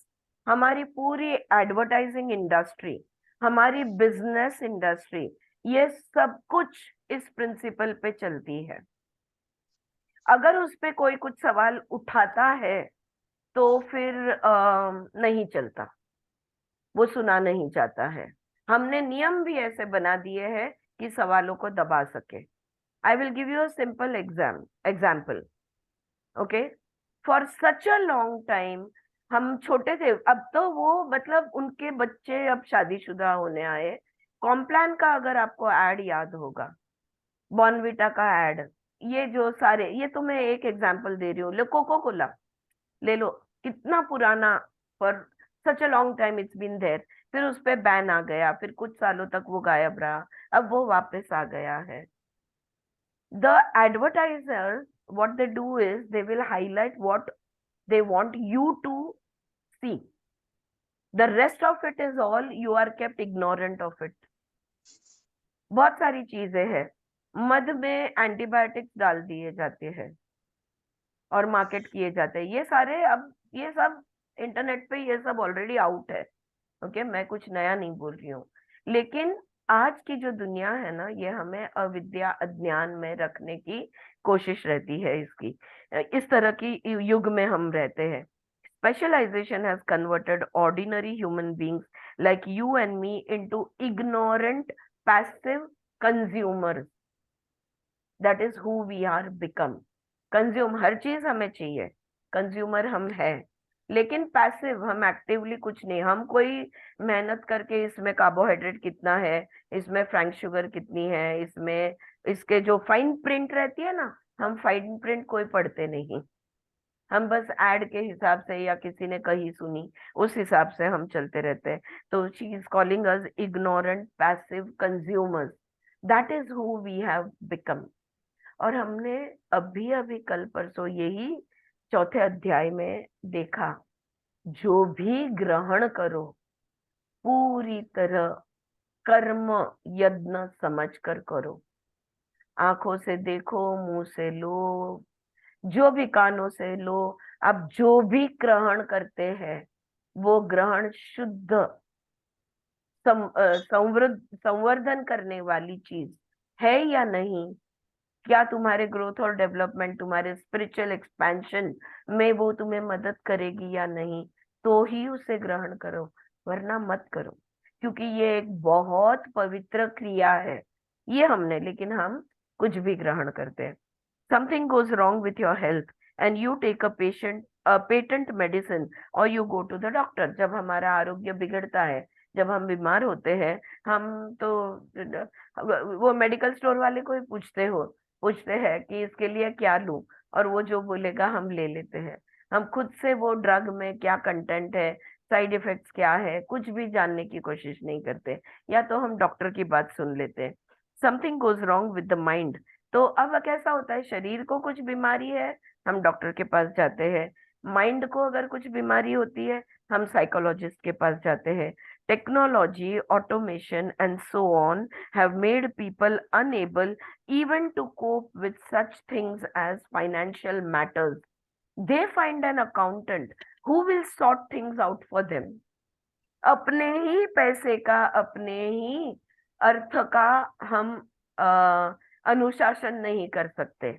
हमारी पूरी एडवर्टाइजिंग इंडस्ट्री, हमारी बिजनेस इंडस्ट्री, ये सब कुछ इस प्रिंसिपल पे चलती है। अगर उस पे कोई कुछ सवाल उठाता है तो फिर नहीं चलता, वो सुना नहीं जाता है। हमने नियम भी ऐसे बना दिए हैं कि सवालों को दबा सके। I will give you a simple example. Okay, for such a long time, हम छोटे थे, अब तो वो मतलब उनके बच्चे अब शादीशुदा होने आए। कॉम्प्लान का अगर आपको एड याद होगा, बॉर्नविटा का एड, ये जो सारे, ये तो मैं एक एग्जांपल दे रही हूँ, ले कोको कोला ले लो, कितना पुराना, for such a long time it's been there. फिर उस पे बैन आ गया, फिर कुछ सालों तक वो गायब रहा, अब वो वापस आ गया है। The advertisers, what they do is they will highlight what they want you to see. The rest of it is all you are kept ignorant of it. बहुत सारी चीजें हैं, मध में एंटीबायोटिक्स डाल दिए जाते हैं और मार्केट किए जाते हैं, ये सारे अब, ये सब इंटरनेट पे ये सब ऑलरेडी आउट है। ओके, मैं कुछ नया नहीं बोल रही हूँ, लेकिन आज की जो दुनिया है ना, ये हमें अविद्या अज्ञान में रखने की कोशिश रहती है इसकी। इस तरह की युग में हम रहते हैं। Specialization has converted ordinary human beings like you and me into ignorant passive consumers. That is who we are become. Consume, हर चीज हमें चाहिए, कंज्यूमर हम है, लेकिन पैसिव, हम एक्टिवली कुछ नहीं। हम कोई मेहनत करके इसमें कार्बोहाइड्रेट कितना है, इसमें फ्रैंक शुगर कितनी है, इसमें इसके जो फाइन प्रिंट रहती है ना, हम फाइन प्रिंट कोई पढ़ते नहीं। हम बस एड के हिसाब से, या किसी ने कही सुनी उस हिसाब से हम चलते रहते हैं। तो she is calling us ignorant passive consumers. That is who we have become. और हमने अभी अभी कल परसों यही चौथे अध्याय में देखा, जो भी ग्रहण करो पूरी तरह कर्म यज्ञ समझ कर करो। आंखों से देखो, मुंह से लो, जो भी कानों से लो, आप जो भी ग्रहण करते हैं वो ग्रहण शुद्ध संवर्धन करने वाली चीज है या नहीं। क्या तुम्हारे ग्रोथ और डेवलपमेंट, तुम्हारे स्पिरिचुअल एक्सपेंशन में वो तुम्हें मदद करेगी या नहीं, तो ही उसे ग्रहण करो, वरना मत करो। क्योंकि ये एक बहुत पवित्र क्रिया है, ये हमने, लेकिन हम कुछ भी ग्रहण करते हैं। Something goes wrong with your health and you take a patent medicine और you go to the doctor. जब हमारा आरोग्य बिगड़ता है, जब हम बीमार होते हैं, हम तो वो मेडिकल स्टोर वाले को ही पूछते हैं कि इसके लिए क्या लूं, और वो जो बोलेगा हम ले लेते हैं। हम खुद से वो ड्रग में क्या कंटेंट है, साइड इफेक्ट्स क्या है, कुछ भी जानने की कोशिश नहीं करते, या तो हम डॉक्टर की बात सुन लेते हैं। Something goes wrong with the mind. तो अब कैसा होता है, शरीर को कुछ बीमारी है, हम डॉक्टर के पास जाते हैं। माइंड को अगर कुछ बीमारी होती है, हम साइकोलॉजिस्ट के पास जाते हैं। Technology, automation and so on have made people unable even to cope with such things as financial matters. They find an accountant who will sort things out for them. अपने ही पैसे का, अपने ही अर्थ का हम अनुशासन नहीं कर सकते,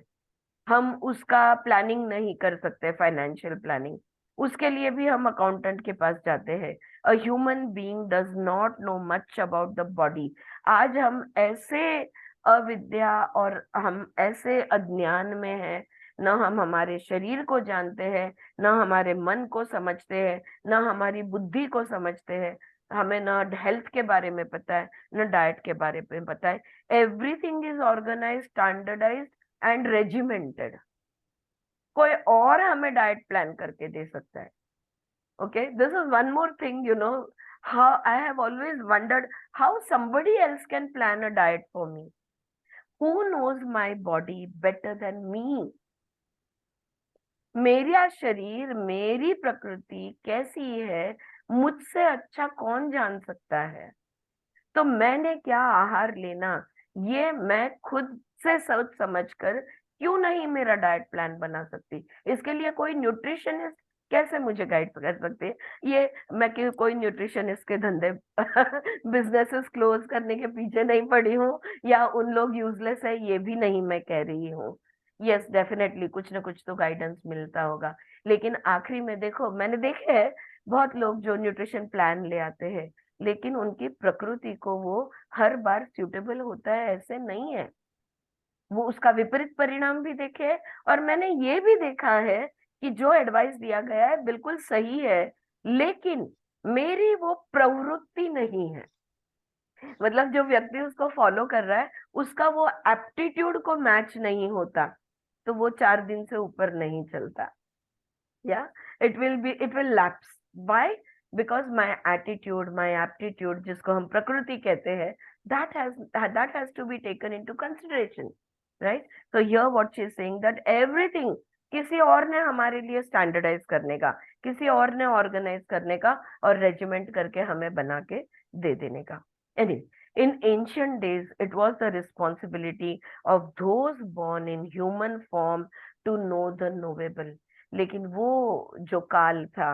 हम उसका प्लानिंग नहीं कर सकते, फाइनेंशियल प्लानिंग। उसके लिए भी हम अकाउंटेंट के पास जाते हैं। अ human being does not know much about the body. आज हम ऐसे अविद्या और हम ऐसे अज्ञान में हैं, न हम हमारे शरीर को जानते हैं, न हमारे मन को समझते हैं, न हमारी बुद्धि को समझते हैं। हमें न हेल्थ के बारे में पता है, न डाइट के बारे में पता है। Everything is organise, standardised and regimented. कोई और हमें डाइट प्लान करके दे सकता है। Okay, this is one more thing, how I have always wondered how somebody else can plan a diet for me. Who knows my body better than me? मेरा शरीर, मेरी प्रकृति कैसी है, मुझसे अच्छा कौन जान सकता है। तो मैंने क्या आहार लेना, ये मैं खुद से सोच समझ कर क्यों नहीं मेरा डाइट प्लान बना सकती। इसके लिए कोई न्यूट्रिशनिस्ट कैसे मुझे गाइड कर सकते हैं? ये मैं कोई न्यूट्रिशनिस्ट के धंधे बिजनेसेस क्लोज करने के पीछे नहीं पड़ी हूँ, या उन लोग यूजलेस है, ये भी नहीं मैं कह रही हूँ। यस डेफिनेटली कुछ ना कुछ तो गाइडेंस मिलता होगा, लेकिन आखिरी में देखो, मैंने देखे हैं बहुत लोग जो न्यूट्रिशन प्लान ले आते हैं, लेकिन उनकी प्रकृति को वो हर बार सूटेबल होता है ऐसे नहीं है, वो उसका विपरीत परिणाम भी देखे। और मैंने ये भी देखा है कि जो एडवाइस दिया गया है बिल्कुल सही है, लेकिन मेरी वो प्रवृत्ति नहीं है, मतलब जो व्यक्ति उसको फॉलो कर रहा है उसका वो एप्टीट्यूड को मैच नहीं होता, तो वो 4 दिन से ऊपर नहीं चलता। या it will lapse. Why? Because my attitude, my aptitude, जिसको हम प्रकृति कहते हैं, that has to be taken into consideration, right? So here what she is saying that everything किसी और ने हमारे लिए स्टैंडर्डाइज करने का, किसी और ने ऑर्गेनाइज करने का और रेजिमेंट करके हमें बना के दे देने का। Anyway, in ancient days it was the responsibility of those born in human form to know the knowable। लेकिन वो जो काल था,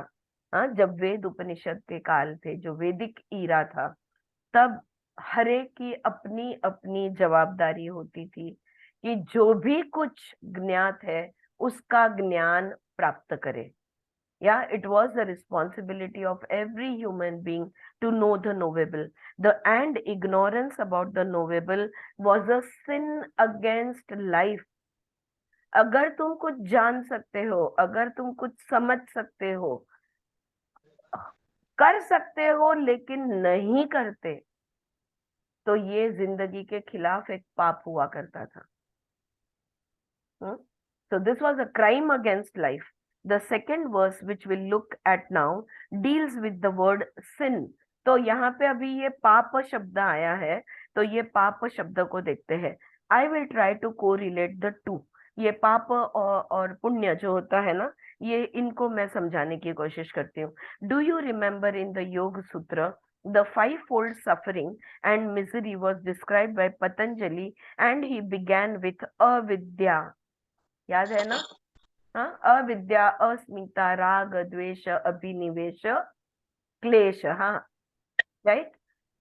हाँ, जब वेद उपनिषद के काल थे, जो वैदिक ईरा था, तब हरेक की अपनी अपनी जवाबदारी होती थी कि जो भी कुछ ज्ञात है उसका ज्ञान प्राप्त करे। या it was the responsibility of every human being to know the knowable, the end ignorance about the knowable was a sin against life. अगर तुम कुछ जान सकते हो, अगर तुम कुछ समझ सकते हो, कर सकते हो, लेकिन नहीं करते, तो ये जिंदगी के खिलाफ एक पाप हुआ करता था। So this was a crime against life. The second verse which we'll look at now deals with the word sin. तो यहाँ पे अभी ये पाप शब्द आया है, तो ये पाप शब्द को देखते हैं। I will try to correlate the two। ये पाप और पुण्य जो होता है ना, ये इनको मैं समझाने की कोशिश करती हूँ। Do you remember in the Yoga Sutra the fivefold suffering and misery was described by Patanjali, and he began with avidya। याद है ना? हाँ, अविद्या, अस्मिता, राग, द्वेष, अभिनिवेश, क्लेश। हाँ, राइट,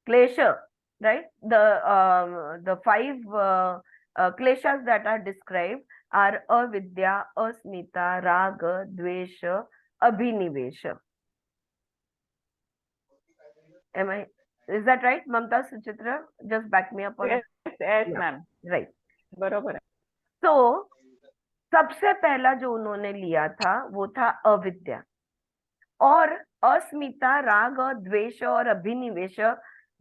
क्लेश, right? The five kleshas that are described are avidya, asmita, raga, dvesha, abhinivesha। Is that right, Mamta, Suchitra? Just back me up on yes, yes yeah, ma'am, right। बरोबर है। तो सबसे पहला जो उन्होंने लिया था वो था अविद्या, और अस्मिता, राग और द्वेष और अभिनिवेश,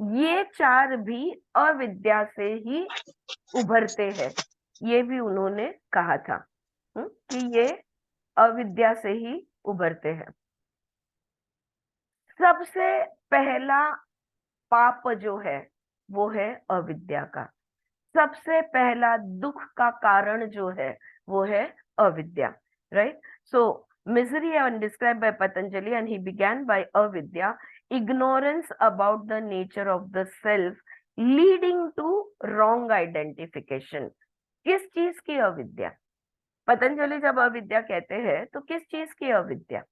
ये चार भी अविद्या से ही उभरते हैं। ये भी उन्होंने कहा था कि ये अविद्या से ही उभरते हैं। सबसे पहला पाप जो है वो है अविद्या का। सबसे पहला दुख का कारण जो है वो है अविद्या, right? So misery and described by Patanjali, and he began by avidya, ignorance about the nature of the self, leading to wrong identification। किस चीज की अविद्या? पतंजलि जब अविद्या कहते हैं तो किस चीज की अविद्या?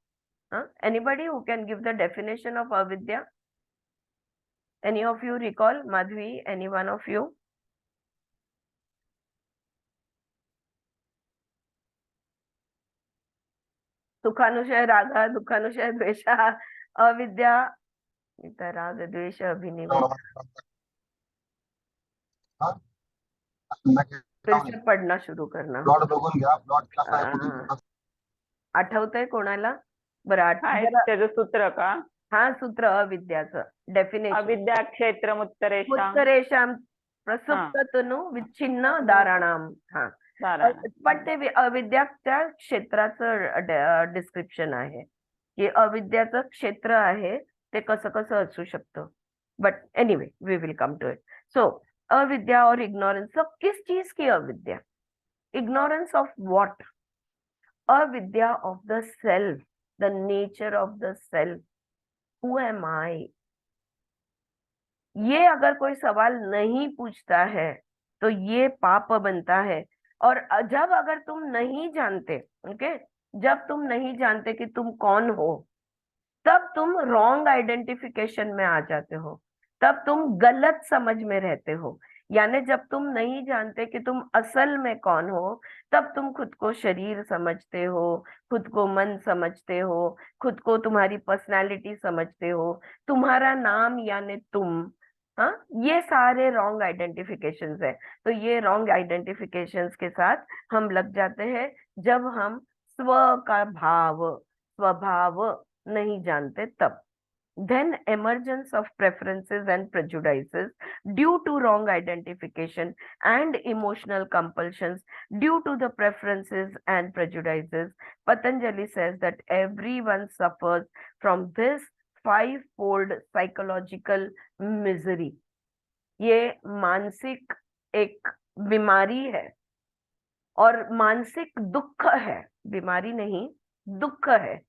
Anybody who can give the definition of अविद्या? Any of you recall? Madhavi, any one of you? सुखानुशय राग, दुखानुशय द्वेष, अविद्या, राग द्वेष अभिनिवेश। फिर से पढ़ना शुरू करना। आठवतंय कोणाला? बरं, हा जरा त्याचं सूत्र का? हा, सूत्र अविद्याचं डेफिनेशन। अविद्या क्षेत्रम उत्तरेषां उत्तरेषां प्रसुप्ततनु विच्छिन्न दाराणाम। हा, धारणा। पण ते अविद्याच्या क्षेत्राचं डिस्क्रिप्शन आहे, की अविद्याचं क्षेत्र आहे ते कसं कसं असू शकतं। But anyway we will come to it. So अविद्या और इग्नोरेंस, तो किस चीज की अविद्या? Ignorance of what? अविद्या of the self, the nature of the self. Who am I? ये अगर कोई सवाल नहीं पूछता है तो ये पाप बनता है। और जब अगर तुम नहीं जानते, ओके, जब तुम नहीं जानते कि तुम कौन हो, तब तुम रॉन्ग आइडेंटिफिकेशन में आ जाते हो, तब तुम गलत समझ में रहते हो। यानी जब तुम नहीं जानते कि तुम असल में कौन हो, तब तुम खुद को शरीर समझते हो, खुद को मन समझते हो, खुद को तुम्हारी पर्सनालिटी समझते हो, तुम्हारा नाम यानी तुम। हाँ, ये सारे रॉन्ग आइडेंटिफिकेशंस है। तो ये रॉन्ग आइडेंटिफिकेशंस के साथ हम लग जाते हैं जब हम स्व का भाव, स्वभाव नहीं जानते तब। Then emergence of preferences and prejudices due to wrong identification and emotional compulsions due to the preferences and prejudices. Patanjali says that everyone suffers from this five-fold psychological misery. ये मानसिक एक बीमारी है और मानसिक दुख है, बीमारी नहीं, दुख है।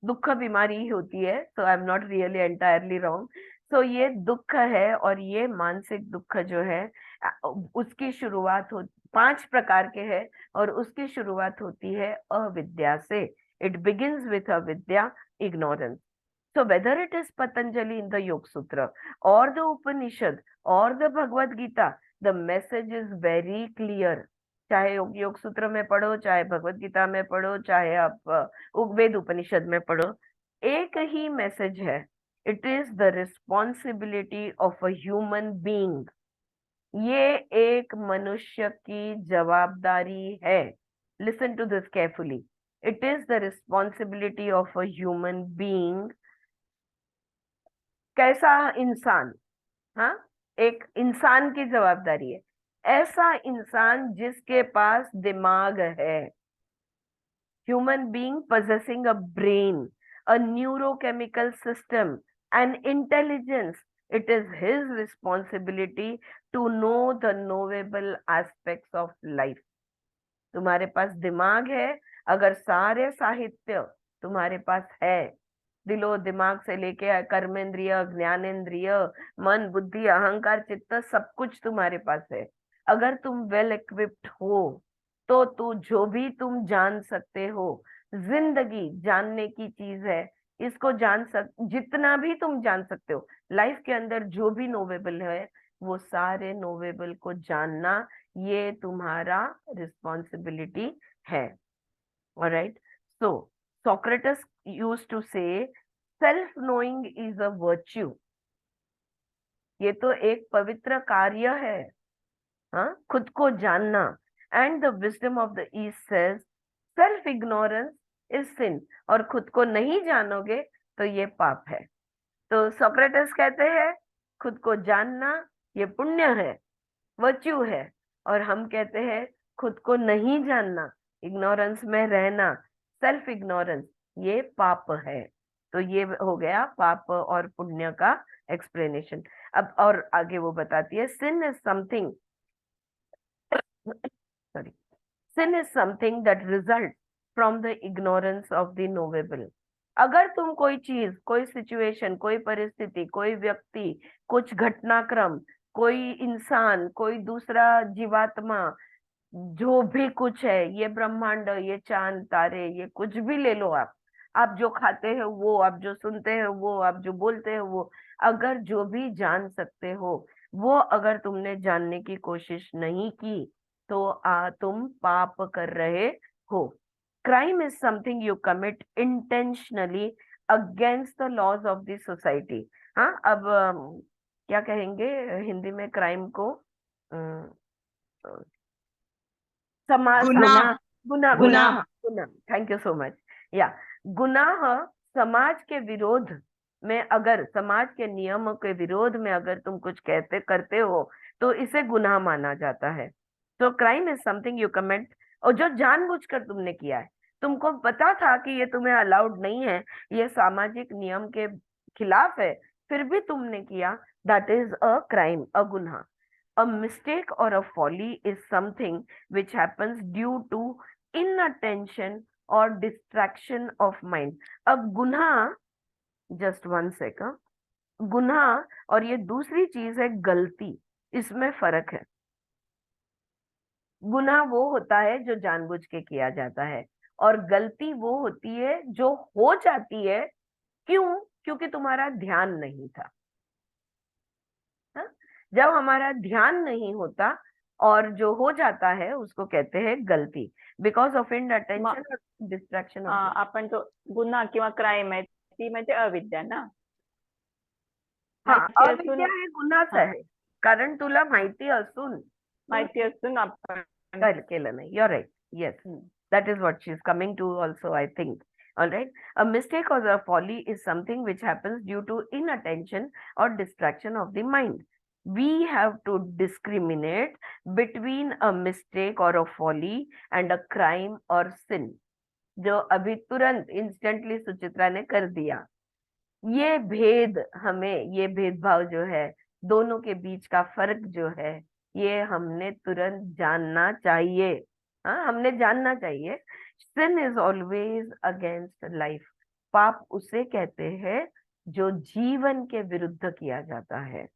दुख बीमारी ही होती है, so I am not really entirely wrong. So ये दुख है, और ये मानसिक दुख जो है उसकी शुरुआत हो 5 प्रकार के है, और उसकी शुरुआत होती है अविद्या से। इट बिगिंस विथ अविद्या, ignorance. So whether it is Patanjali in the Yoga Sutra or the Upanishad or the Bhagavad Gita, the message is very clear. चाहे योग सूत्र में पढ़ो, चाहे भगवत गीता में पढ़ो, चाहे आप वेद उपनिषद में पढ़ो, एक ही मैसेज है। It is the responsibility of a human being. ये एक मनुष्य की जवाबदारी है। Listen to this carefully. It is the responsibility of a human being. कैसा इंसान? हाँ, एक इंसान की जवाबदारी है। ऐसा इंसान जिसके पास दिमाग है। Human being possessing a brain, a neurochemical system, an intelligence. It is his responsibility to know the knowable aspects of life. तुम्हारे पास दिमाग है, अगर सारे साहित्य तुम्हारे पास है, दिलो दिमाग से लेके कर्मेंद्रिय, ज्ञानेंद्रिय, मन, बुद्धि, अहंकार, चित्त, सब कुछ तुम्हारे पास है। अगर तुम वेल इक्विप्ड हो, तो तू जो भी तुम जान सकते हो, जिंदगी जानने की चीज है। इसको जितना भी तुम जान सकते हो, लाइफ के अंदर जो भी नोवेबल है, वो सारे नोवेबल को जानना, ये तुम्हारा रिस्पॉन्सिबिलिटी है। Alright, so Socrates used to say, self knowing is a virtue. ये तो एक पवित्र कार्य है, हाँ, खुद को जानना। And the wisdom of the east says, self ignorance is sin. और खुद को नहीं जानोगे तो ये पाप है। तो सोक्रेटिस कहते हैं खुद को जानना ये पुण्य है, वर्च्यू है। और हम कहते हैं खुद को नहीं जानना, इग्नोरेंस में रहना, सेल्फ इग्नोरेंस, ये पाप है। तो ये हो गया पाप और पुण्य का एक्सप्लेनेशन। अब और आगे वो बताती है, sin is something, sorry, sin is something that results from the ignorance of the knowable. अगर तुम कोई चीज, कोई सिचुएशन, कोई परिस्थिति, कोई व्यक्ति, कुछ घटनाक्रम, कोई इंसान, कोई दूसरा जीवात्मा, जो भी कुछ है, ये ब्रह्मांड, ये चांद तारे, ये कुछ भी ले लो आप जो खाते हो वो, आप जो सुनते हो वो, आप जो बोलते हो वो, अगर जो भी जान सकते हो वो अगर तुमने जानने की कोशिश नहीं की, तो तुम पाप कर रहे हो। Crime is something you commit intentionally against the laws of the society. हाँ, अब क्या कहेंगे हिंदी में क्राइम को? अम, समाज, गुनाह। गुनाह, गुनाह। गुनाह, गुनाह, थैंक यू सो मच। या गुनाह समाज के विरोध में, अगर समाज के नियमों के विरोध में अगर तुम कुछ कहते करते हो, तो इसे गुनाह माना जाता है। तो crime is something you commit, और जो जानबूझकर तुमने किया है, तुमको पता था कि ये तुम्हें अलाउड नहीं है, ये सामाजिक नियम के खिलाफ है, फिर भी तुमने किया, दैट इज अ क्राइम, अ गुनाह। A mistake or a folly is something which happens due to inattention or distraction of mind. अब गुनाह, जस्ट वन सेकंड, गुनाह और ये दूसरी चीज है गलती, इसमें फर्क है। गुनाह वो होता है जो जानबूझ के किया जाता है, और गलती वो होती है जो हो जाती है, क्यों? क्योंकि तुम्हारा ध्यान नहीं था। हाँ? जब हमारा ध्यान नहीं होता और जो हो जाता है उसको कहते हैं गलती, because of in mug attention और डिस्ट्रॅक्शन ऑफ द. आपण जो गुन्हा किंवा क्राईम आहे ती म्हणजे अविद्या ना. हा, माहिती असून अविद्या हे गुन्हाच हा आहे, कारण तुला माहिती असून तू माहिती असून आपण केलं नाही. You're right. Yes, hmm. that is what she's coming to also, I think. All right. A mistake or a folly is something which happens due to inattention or distraction of the mind. We have to discriminate between a mistake or a folly and a crime or sin. जो अभी तुरंत instantly Suchitra ने कर दिया, ये भेद हमें, ये भेदभाव जो है, दोनों के बीच का फर्क जो है, ये हमने तुरंत जानना चाहिए. हाँ, हमने जानना चाहिए. सिन इज ऑलवेज अगेंस्ट लाइफ. पाप उसे कहते हैं जो जीवन के विरुद्ध किया जाता है.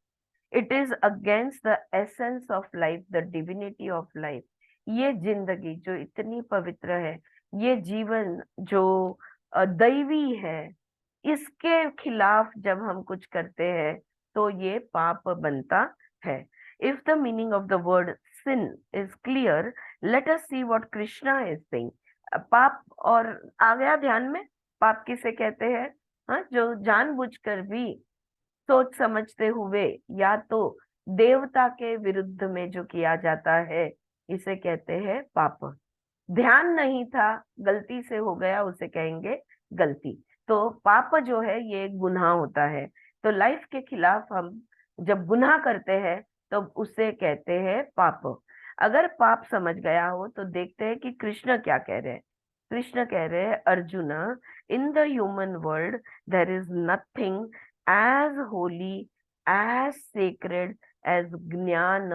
It is against the essence of life, the divinity of life. ये जिंदगी जो इतनी पवित्र है, ये जीवन जो दैवी है, इसके खिलाफ जब हम कुछ करते हैं तो ये पाप बनता है. If the meaning of the word sin is clear, let us see what Krishna is saying. पाप, और आ गया ध्यान में, पाप किसे कहते हैं? हाँ, जो जानबूझकर भी सोच समझते हुए या तो देवता के विरुद्ध में जो किया जाता है, इसे कहते हैं पाप. ध्यान नहीं था, गलती से हो गया, उसे कहेंगे गलती. तो पाप जो है ये एक गुनाह होता है. तो लाइफ के खिलाफ हम जब गुनाह करते हैं तो उसे कहते हैं पाप. अगर पाप समझ गया हो तो देखते हैं कि कृष्ण क्या कह रहे हैं. कृष्ण कह रहे हैं, Arjuna, in the human world there is nothing as holy, as sacred as gyan,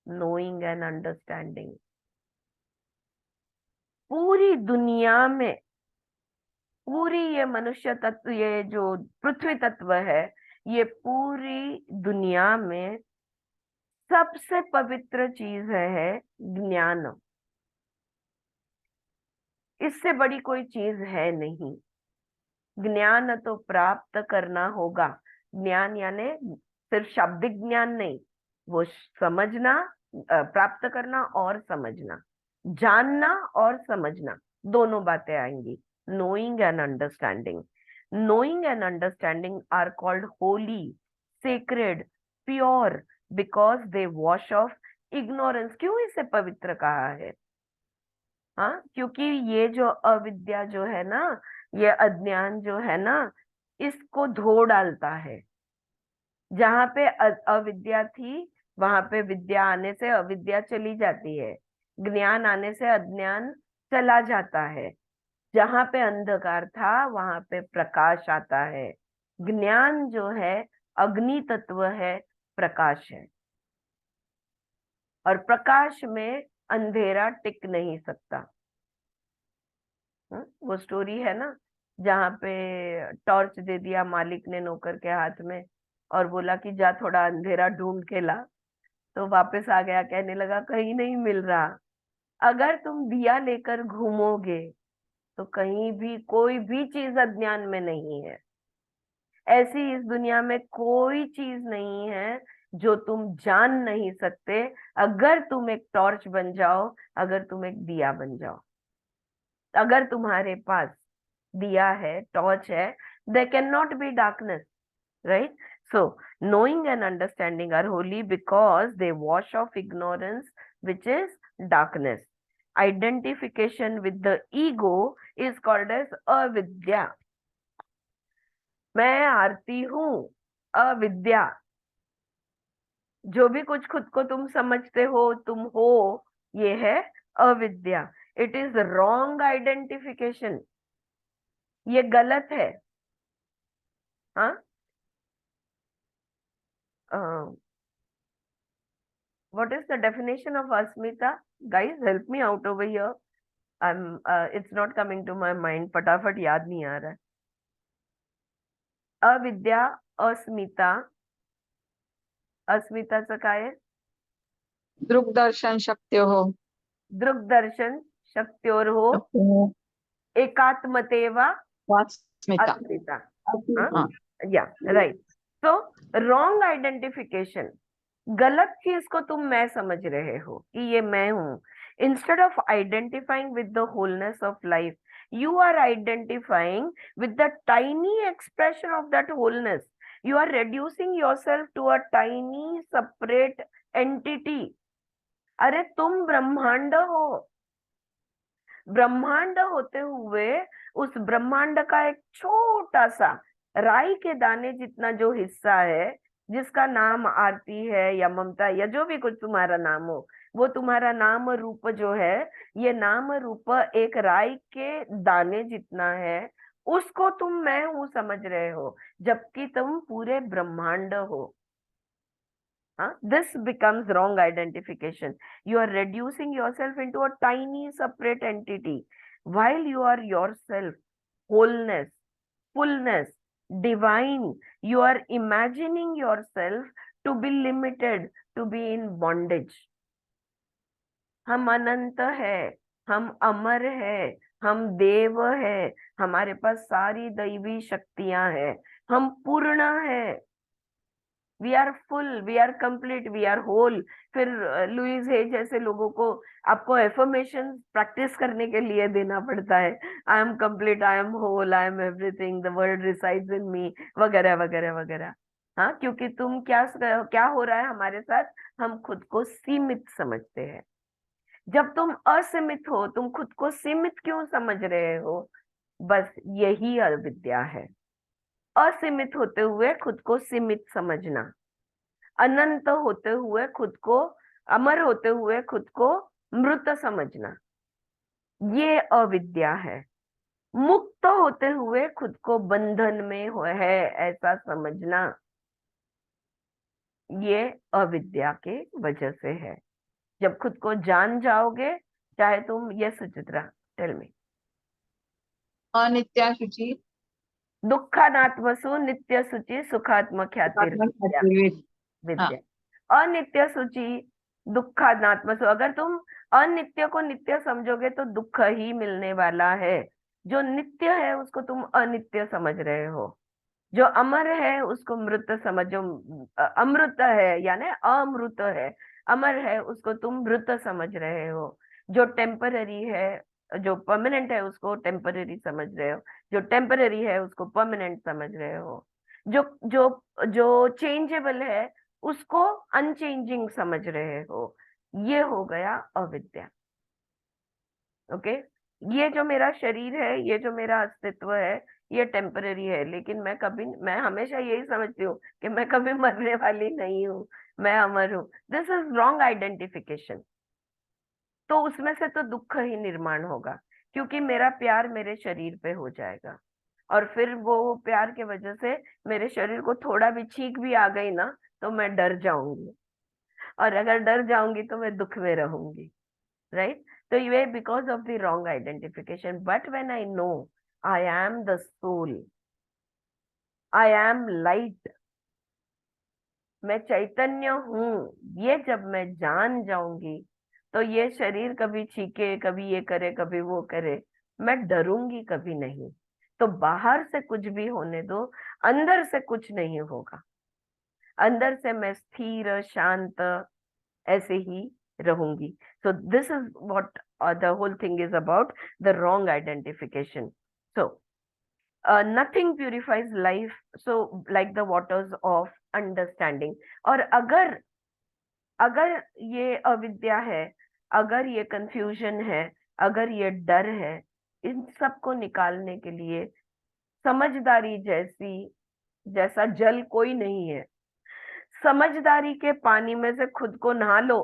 knowing and understanding. पूरी दुनिया में, पूरी ये मनुष्य तत्व, ये जो पृथ्वी तत्व है, ये पूरी दुनिया में सबसे पवित्र चीज है ज्ञान. इससे बड़ी कोई चीज है नहीं. ज्ञान तो प्राप्त करना होगा. ज्ञान यानी सिर्फ शाब्दिक ज्ञान नहीं, वो समझना, प्राप्त करना और समझना, जानना और समझना, दोनों बातें आएंगी. Knowing and understanding. Knowing and understanding are called holy, sacred, pure, because they wash off ignorance. क्यों इसे पवित्र कहा है? हाँ, क्योंकि ये जो अविद्या जो है ना, ये अज्ञान जो है ना, इसको धो डालता है. जहां पे अविद्या थी, वहां पे विद्या आने से अविद्या चली जाती है. ज्ञान आने से अज्ञान चला जाता है. जहां पे अंधकार था वहां पे प्रकाश आता है. ज्ञान जो है अग्नि तत्व है, प्रकाश है, और प्रकाश में अंधेरा टिक नहीं सकता. वो स्टोरी है ना, जहाँ पे टॉर्च दे दिया मालिक ने नौकर के हाथ में और बोला कि जा थोड़ा अंधेरा ढूंढ के ला. तो वापस आ गया, कहने लगा कहीं नहीं मिल रहा. अगर तुम दिया लेकर घूमोगे तो कहीं भी कोई भी चीज अज्ञान में नहीं है. ऐसी इस दुनिया में कोई चीज नहीं है जो तुम जान नहीं सकते, अगर तुम एक टॉर्च बन जाओ, अगर तुम एक दिया बन जाओ. अगर तुम्हारे पास दिया है, टॉर्च है, there cannot be darkness, right? So knowing and understanding are holy because they wash off ignorance, which is darkness. Identification with the ego is called as avidya. मैं आरती हूँ, अविद्या. जो भी कुछ खुद को तुम समझते हो, तुम हो, ये है अविद्या. It is wrong identification. ये गलत है. हाँ, what is the definition of Asmita? Guys, help me out over here. It's not coming to my mind. फटाफट याद नहीं आ रहा है. अविद्या, अस्मिता. अस्मिताचं काय आहे? दृग्दर्शन शक्त्योः. दृग्दर्शन शक्त्योर्हो. एकात्मतेवा वास्मिता। अस्मिता। हाँ, या राइट। तो रॉन्ग आइडेंटिफिकेशन, गलत चीज को तुम मैं समझ रहे हो कि ये मैं हूं। Instead of identifying with the wholeness of life, you are identifying with the tiny expression of that wholeness. You are reducing yourself to a tiny separate entity. अरे तुम ब्रह्मांड हो। ब्रह्मांड होते हुए उस ब्रह्मांड का एक छोटा सा राई के दाने जितना जो हिस्सा है, जिसका नाम आरती है या ममता या जो भी कुछ तुम्हारा नाम हो, वो तुम्हारा नाम रूप जो है, ये नाम रूप एक राई के दाने जितना है, उसको तुम मैं हूं समझ रहे हो, जबकि तुम पूरे ब्रह्मांड हो। This becomes wrong identification. You are reducing yourself into a tiny separate entity while you are yourself, wholeness, fullness, divine. You are imagining yourself to be limited, to be in bondage. हम अनंत है, हम अमर है, हम देव है, हमारे पास सारी दैवी शक्तियां हैं, हम पूर्ण है, we are full, we are complete, we are whole. फिर लुइस है जैसे लोगों को आपको एफर्मेशन प्रैक्टिस करने के लिए देना पड़ता है, I am complete, I am whole, I am everything, the world resides in me, वगैरह वगैरह वगैरह। हाँ, क्योंकि तुम क्या हो रहा है हमारे साथ, हम खुद को सीमित समझते हैं। जब तुम असीमित हो, तुम खुद को सीमित क्यों समझ रहे हो? बस यही अविद्या है। असीमित होते हुए खुद को सीमित समझना, अनंत होते हुए खुद को, अमर होते हुए खुद को मृत समझना, ये अविद्या है। मुक्त होते हुए खुद को बंधन में है ऐसा समझना, ये अविद्या के वजह से है। जब खुद को जान जाओगे, चाहे तुम, ये सुचित्रा टेल मी। अनित्या शुचि दुःखानात्मसु नित्य शुचि सुखात्मख्यातिर्विद्या। हाँ, विद्या अनित्य सूची, दुःखानात्मसु। अगर तुम अनित्य को नित्य समझोगे तो दुख ही मिलने वाला है। जो नित्य है उसको तुम अनित्य समझ रहे हो, जो अमर है उसको मृत समझो। अमृत है यानी अमृत है, अमर है उसको तुम मृत समझ रहे हो। जो टेम्पररी है, जो परमानेंट है उसको टेम्पररी समझ रहे हो, जो टेम्पररी है उसको परमानेंट समझ रहे हो, जो जो जो चेंजेबल है उसको अनचेंजिंग समझ रहे हो। ये हो गया अविद्या। ओके, ये जो मेरा शरीर है, ये जो मेरा अस्तित्व है, ये टेम्पररी है, लेकिन मैं हमेशा यही समझती हूँ कि मैं कभी मरने वाली नहीं हूँ, मैं अमर हूँ। This is wrong identification. तो उसमें से तो दुख ही निर्माण होगा, क्योंकि मेरा प्यार मेरे शरीर पे हो जाएगा, और फिर वो प्यार के वजह से मेरे शरीर को थोड़ा भी छींक भी आ गई ना, तो मैं डर जाऊंगी, और अगर डर जाऊंगी तो मैं दुख में रहूंगी, राइट? तो ये because of the wrong identification. But when I know I am the soul, I am light, मैं चैतन्य हूँ, ये जब मैं जान जाऊंगी, तो ये शरीर कभी छीके, कभी ये करे, कभी वो करे, मैं डरूंगी कभी नहीं। तो बाहर से कुछ भी होने दो, अंदर से कुछ नहीं होगा। अंदर से मैं स्थिर शांत ऐसे ही रहूंगी। So this is what the whole thing is about, the wrong identification. So nothing purifies life so like the waters of understanding। और अगर अगर ये अविद्या है, अगर ये कंफ्यूजन है, अगर ये डर है, इन सब को निकालने के लिए समझदारी जैसा जल कोई नहीं है। समझदारी के पानी में से खुद को नहा लो,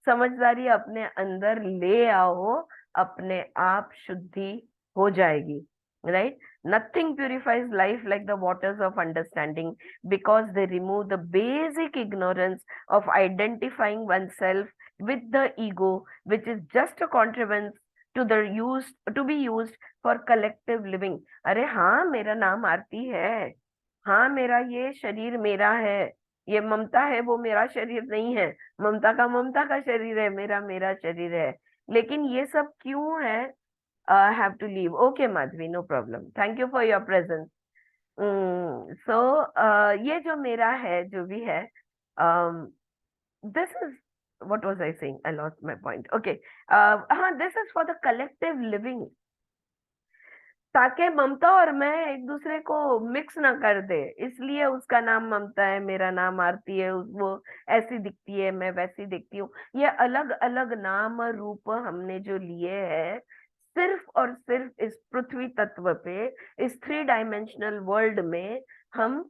समझदारी अपने अंदर ले आओ, अपने आप शुद्धि हो जाएगी, right? Nothing purifies life like the waters of understanding, because they remove the basic ignorance of identifying oneself with the ego, which is just a contrivance to be used for collective living। अरे हाँ, मेरा नाम आरती है, हाँ मेरा ये शरीर मेरा है, ये ममता है वो मेरा शरीर नहीं है, ममता का शरीर है, मेरा मेरा शरीर है। लेकिन ये सब क्यों है? have to leave. Okay, Madhvi, no problem. Thank you for your presence. So ये जो मेरा है, जो भी है, this is, what was I saying? I lost my point. Okay. हाँ, this is for the collective living. ताकि ममता और मैं एक दूसरे को मिक्स ना कर दे, इसलिए उसका नाम ममता है, मेरा नाम आरती है, वो ऐसी दिखती है, मैं वैसी दिखती हूँ। ये अलग अलग नाम और रूप हमने जो लिए हैं, सिर्फ और सिर्फ इस पृथ्वी तत्व पे, इस 3 डायमेंशनल वर्ल्ड में हम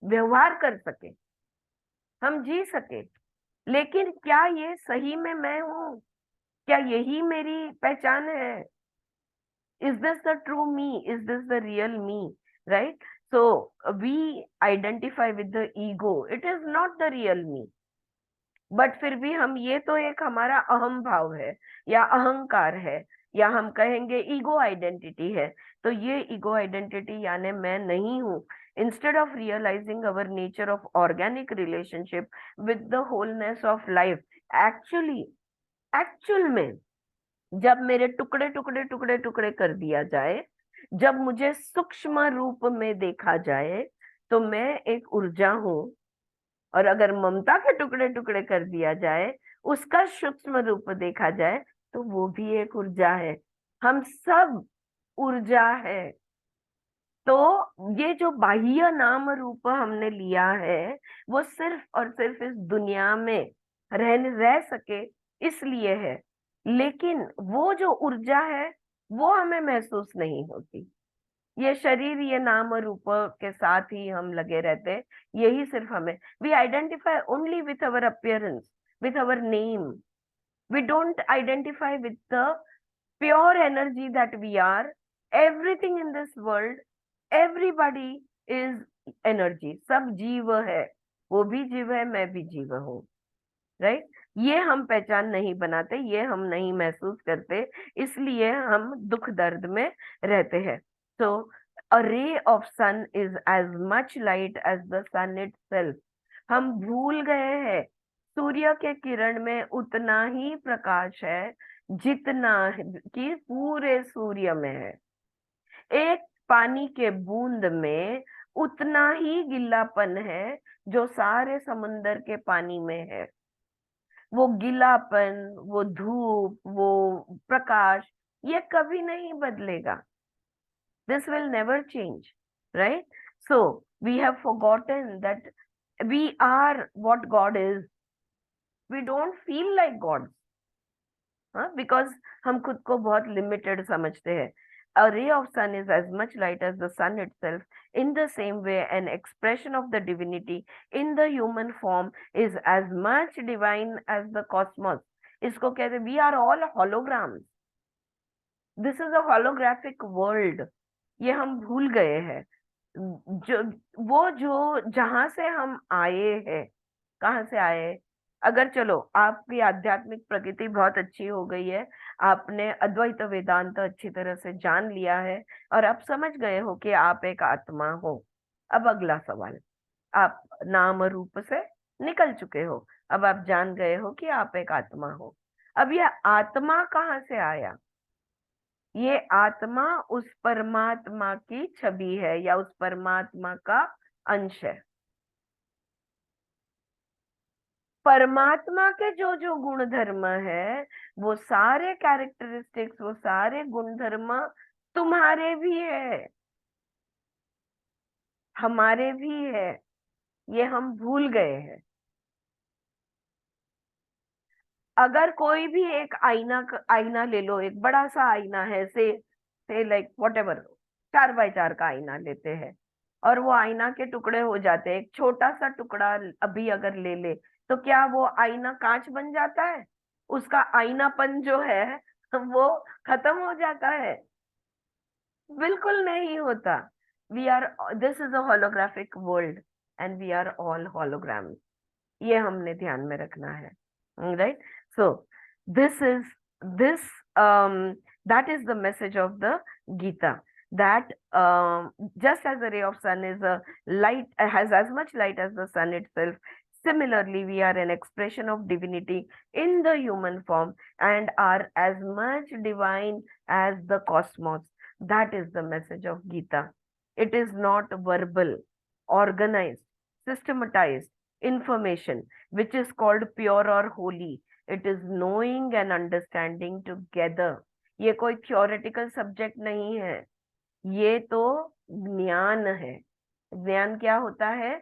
व्यवहार कर सके, हम जी सके। लेकिन क्या ये सही में मैं हूँ? क्या यही मेरी पहचान है? Is this the true me? Is this the real me? Right? So we identify with the ego. It is not the real me. But फिर भी हम, ये तो एक हमारा अहम भाव है या अहंकार है, या हम कहेंगे ईगो आइडेंटिटी है। तो ये ईगो आइडेंटिटी यानी मैं नहीं हूँ। Instead of realising our nature of organic relationship with the wholeness of life, actual में जब मेरे टुकड़े टुकड़े टुकड़े टुकड़े कर दिया जाए, जब मुझे सूक्ष्म रूप में देखा जाए, तो मैं एक ऊर्जा हूं। और अगर ममता के टुकड़े टुकड़े कर दिया जाए, उसका सूक्ष्म रूप देखा जाए, तो वो भी एक ऊर्जा है। हम सब ऊर्जा है। तो ये जो बाह्य नाम रूप हमने लिया है, वो सिर्फ और सिर्फ इस दुनिया में रह सके इसलिए है। लेकिन वो जो ऊर्जा है, वो हमें महसूस नहीं होती। ये शरीर, ये नाम रूप के साथ ही हम लगे रहते हैं। यही सिर्फ हमें, we identify only with our appearance, with our name. We don't identify with the pure energy that we are. Everything in this world, everybody is energy. सब जीव है, वो भी जीव है, मैं भी जीव हूँ। राइट? ये हम पहचान नहीं बनाते, ये हम नहीं महसूस करते, इसलिए हम दुख दर्द में रहते हैं। तो a ray of sun is as much light as the sun itself. हम भूल गए हैं, सूर्य के किरण में उतना ही प्रकाश है जितना कि पूरे सूर्य में है। एक पानी के बूंद में उतना ही गिल्लापन है जो सारे समुंदर के पानी में है। वो गिलापन, वो धूप, वो प्रकाश, ये कभी नहीं बदलेगा। This will never change, right? So we have forgotten that we are what God is. We don't feel like God, because हम खुद को बहुत limited समझते हैं। A ray of sun is as much light as the sun itself. In the same way, an expression of the divinity in the human form is as much divine as the cosmos. इसको कहते हैं, we are all holograms. This is a holographic world. ये हम भूल गए हैं। जो जहां से हम आए हैं, कहाँ से आए? अगर चलो आपकी आध्यात्मिक प्रगति बहुत अच्छी हो गई है, आपने अद्वैत वेदांत अच्छी तरह से जान लिया है, और आप समझ गए हो कि आप एक आत्मा हो। अब अगला सवाल, आप नाम रूप से निकल चुके हो, अब आप जान गए हो कि आप एक आत्मा हो। अब यह आत्मा कहाँ से आया? ये आत्मा उस परमात्मा की छवि है, या उस परमात्मा का अंश है। परमात्मा के जो जो गुण धर्म है, वो सारे कैरेक्टरिस्टिक्स, वो सारे गुण धर्म तुम्हारे भी है, हमारे भी है। ये हम भूल गए हैं। अगर कोई भी एक आईना ले लो, एक बड़ा सा आईना है, से लाइक व्हाटएवर, 4x4 का आईना लेते हैं, और वो आईना के टुकड़े हो जाते हैं। एक छोटा सा टुकड़ा अभी अगर ले ले, तो क्या वो आईना कांच बन जाता है? उसका आईनापन जो है वो खत्म हो जाता है? बिल्कुल नहीं होता। We are, this is a holographic world and we are all holograms. ये हमने ध्यान में रखना है, right? So this that is the message of the Gita, that just as a ray of sun is a light, has as much light as the sun itself, Similarly, we are an expression of divinity in the human form and are as much divine as the cosmos. That is the message of Gita. It is not verbal, organized, systematized information which is called pure or holy. It is knowing and understanding together. ये कोई theoretical subject नहीं है, ये तो ज्ञान है। ज्ञान क्या होता है?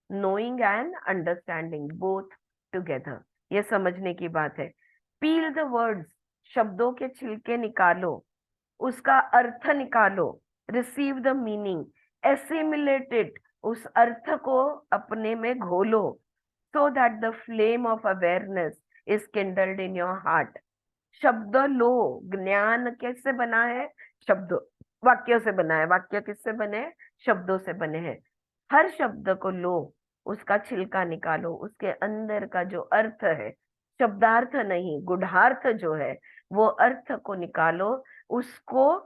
Knowing and understanding both together. ये समझने की बात है। पील द वर्ड्स, शब्दों के छिलके निकालो, उसका अर्थ निकालो, receive the meaning, assimilate it, उस अर्थ को अपने में घोलो, so that the flame of awareness is kindled in your heart. शब्द लो। ज्ञान कैसे बना है? शब्द, वाक्यों से बना है। वाक्य किससे बने हैं? शब्दों से बने हैं। हर शब्द को लो, उसका छिलका निकालो, उसके अंदर का जो अर्थ है, शब्दार्थ नहीं, गुढ़ार्थ जो है, वो अर्थ को निकालो, उसको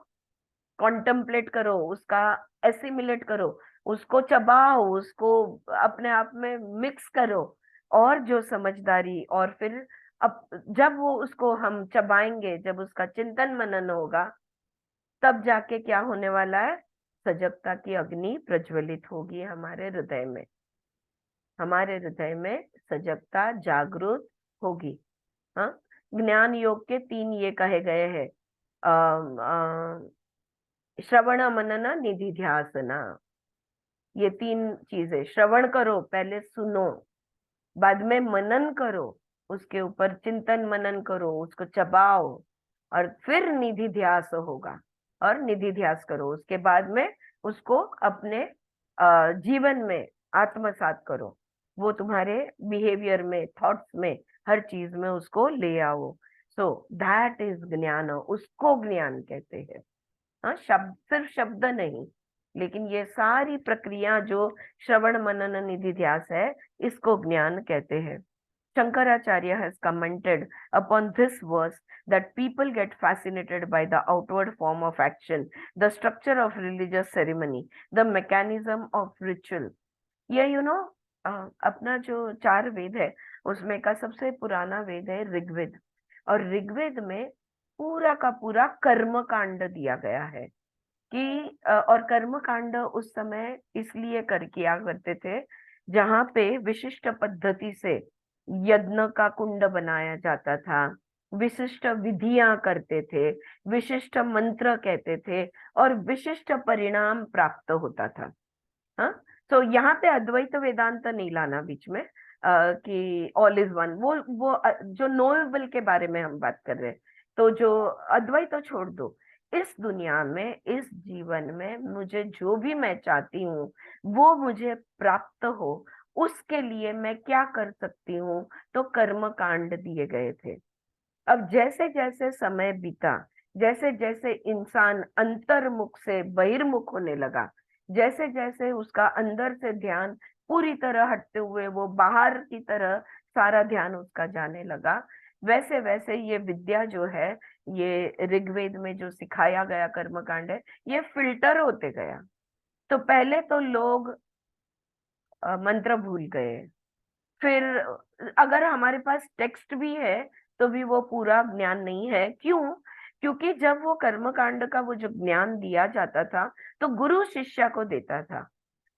कॉन्टेम्पलेट करो, उसका एसिमिलेट करो, उसको चबाओ, उसको अपने आप में मिक्स करो। और जो समझदारी, और फिर अब जब वो उसको हम चबाएंगे, जब उसका चिंतन मनन होगा, तब जाके क्या होने वाला है? सजगता की अग्नि प्रज्वलित होगी हमारे हृदय में। हमारे हृदय में सजगता जागृत होगी। हाँ, ज्ञान योग के 3 ये कहे गए हैं, श्रवण मनन निधिध्यासना। ये 3 चीजें। श्रवण करो, पहले सुनो, बाद में मनन करो, उसके ऊपर चिंतन मनन करो, उसको चबाओ, और फिर निधि ध्यास होगा। और निधि ध्यास करो, उसके बाद में उसको अपने जीवन में आत्मसात करो। वो तुम्हारे बिहेवियर में, थॉट्स में, हर चीज में उसको ले आओ। सो दैट इज ज्ञान, उसको ज्ञान कहते हैं। हाँ, शब्द, सिर्फ शब्द नहीं, लेकिन ये सारी प्रक्रिया जो श्रवण मनन निधि ध्यास है, इसको ज्ञान कहते हैं। Shankaracharya has commented upon this verse that people get fascinated by the outward form of action, the structure of religious ceremony, the mechanism of ritual. ये अपना जो 4 वेद है, उसमें का सबसे पुराना वेद है ऋग्वेद। और ऋग्वेद में पूरा का पूरा कर्म कांड दिया गया है कि और कर्म कांड उस समय इसलिए किया करते थे, जहाँ पे विशिष्ट पद्धति से यज्ञ का कुंड बनाया जाता था, विशिष्ट विधियां करते थे, विशिष्ट मंत्र कहते थे, और विशिष्ट परिणाम प्राप्त होता था। हाँ, तो यहाँ पे अद्वैत वेदांत नहीं लाना बीच में, कि ऑल इज वन। वो जो नोएबल के बारे में हम बात कर रहे हैं, तो जो अद्वैत तो छोड़ दो। इस दुनिया में, इस जीवन में मुझे जो भी मैं चाहती हूँ वो मुझे प्राप्त हो, उसके लिए मैं क्या कर सकती हूँ? तो कर्म कांड दिए गए थे। अब जैसे जैसे समय बीता, जैसे जैसे इंसान अंतर्मुख से बहिर्मुख होने लगा, जैसे जैसे उसका अंदर से ध्यान पूरी तरह हटते हुए वो बाहर की तरह सारा ध्यान उसका जाने लगा, वैसे वैसे ये विद्या जो है, ये ऋग्वेद में जो सिखाया गया कर्मकांड है, ये फिल्टर होते गया। तो पहले तो लोग मंत्र भूल गए, फिर अगर हमारे पास टेक्स्ट भी है तो भी वो पूरा ज्ञान नहीं है। क्यों? क्योंकि जब वो कर्मकांड का वो जो ज्ञान दिया जाता था, तो गुरु शिष्य को देता था,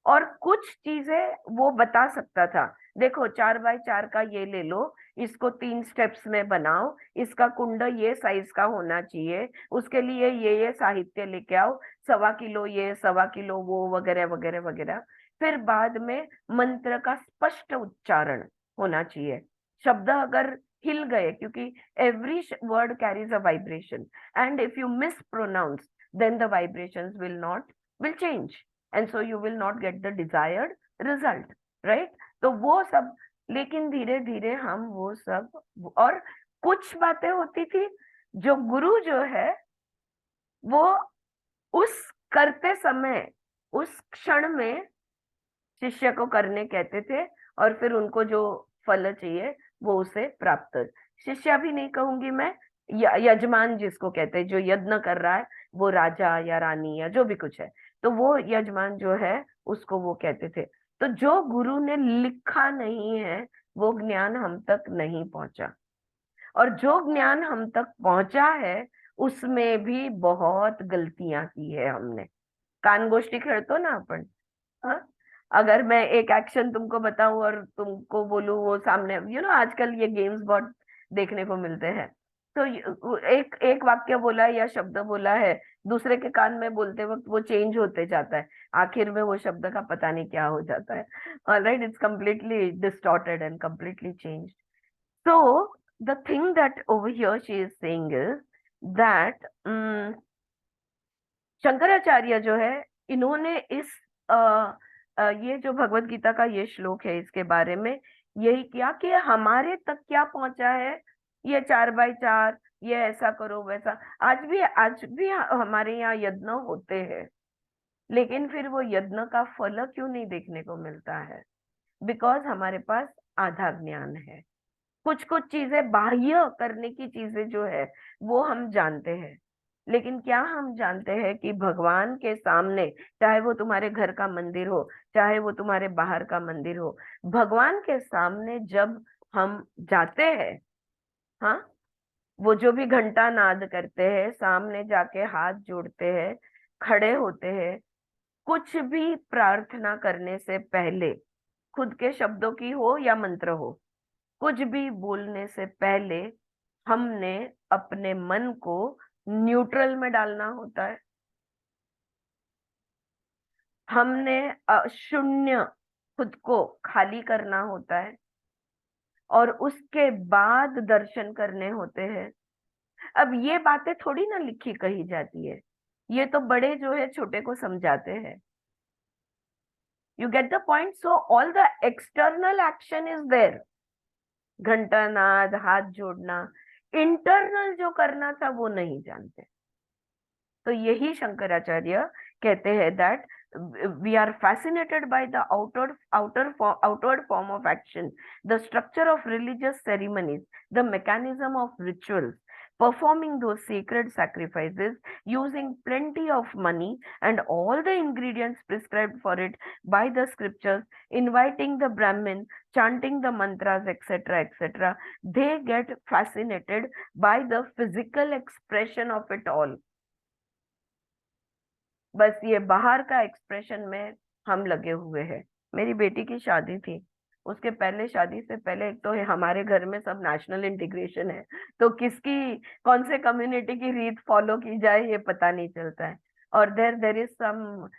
और कुछ चीजें वो बता सकता था। देखो, 4x4 का ये ले लो, इसको 3 स्टेप्स में बनाओ, इसका कुंड ये साइज का होना चाहिए, उसके लिए ये साहित्य लेके आओ, 1.25 किलो ये, 1.25 किलो वो, वगैरह वगैरह वगैरह। फिर बाद में मंत्र का स्पष्ट उच्चारण होना चाहिए। शब्द अगर हिल गए, क्योंकि every word carries a vibration, and if you mispronounce, then the vibrations will change, and so you will not get the desired result, right? तो वो सब, लेकिन धीरे धीरे हम वो सब, और कुछ बातें होती थी जो गुरु जो है वो उस करते समय, उस क्षण में शिष्य को करने कहते थे, और फिर उनको जो फल चाहिए वो उसे प्राप्त। शिष्य भी नहीं कहूंगी मैं, यजमान जिसको कहते हैं, जो यज्ञ कर रहा है, वो राजा या रानी या जो भी कुछ है, तो वो यजमान जो है उसको वो कहते थे। तो जो गुरु ने लिखा नहीं है वो ज्ञान हम तक नहीं पहुंचा, और जो ज्ञान हम तक पहुंचा है उसमें भी बहुत गलतियां की है हमने। कान गोष्ठी खेलतो ना अपन, हाँ? अगर मैं एक एक्शन तुमको बताऊं और तुमको बोलूं वो सामने, आजकल ये गेम्स बहुत देखने को मिलते हैं। तो एक एक वाक्य बोला है या शब्द बोला है, दूसरे के कान में बोलते वक्त वो चेंज होते जाता है, आखिर में वो शब्द का पता नहीं क्या हो जाता है। Alright, it's completely distorted and completely changed. So the thing that over here she is saying is that Shankaracharya जो है, इन्होंने ये जो भगवत गीता का ये श्लोक है इसके बारे में यही किया कि हमारे तक क्या पहुंचा है, ये 4x4, ये ऐसा करो वैसा। आज भी हमारे यहाँ यज्ञ होते हैं, लेकिन फिर वो यज्ञ का फल क्यों नहीं देखने को मिलता है? बिकॉज हमारे पास आधा ज्ञान है। कुछ कुछ चीजें बाह्य करने की चीजें जो है वो हम जानते हैं, लेकिन क्या हम जानते हैं कि भगवान के सामने, चाहे वो तुम्हारे घर का मंदिर हो, चाहे वो तुम्हारे बाहर का मंदिर हो, भगवान के सामने जब हम जाते हैं, हाँ, वो जो भी घंटा नाद करते हैं, सामने जाके हाथ जोड़ते हैं, खड़े होते हैं, कुछ भी प्रार्थना करने से पहले, खुद के शब्दों की हो या मंत्र हो, कुछ भी बोलने से पहले हमने अपने मन को न्यूट्रल में डालना होता है। हमने शून्य खुद को खाली करना होता है, और उसके बाद दर्शन करने होते हैं। अब ये बातें थोड़ी ना लिखी कही जाती है, ये तो बड़े जो है छोटे को समझाते हैं। You get the point? So all the external action is there, घंटा नाद, हाथ जोड़ना, इंटरनल जो करना था वो नहीं जानते। तो यही शंकराचार्य कहते हैं that we are fascinated by the outward form of action, the structure of religious ceremonies, the mechanism of rituals, performing those sacred sacrifices, using plenty of money and all the ingredients prescribed for it by the scriptures, inviting the Brahmin, chanting the mantras, etc., etc. They get fascinated by the physical expression of it all. बस ये बाहर का expression में हम लगे हुए हैं। मेरी बेटी की शादी थी, उसके पहले, शादी से पहले, एक तो हमारे घर में सब नेशनल इंटीग्रेशन है, तो किसकी कौन से कम्युनिटी की रीत फॉलो की जाए ये पता नहीं चलता है। और देर इज सम,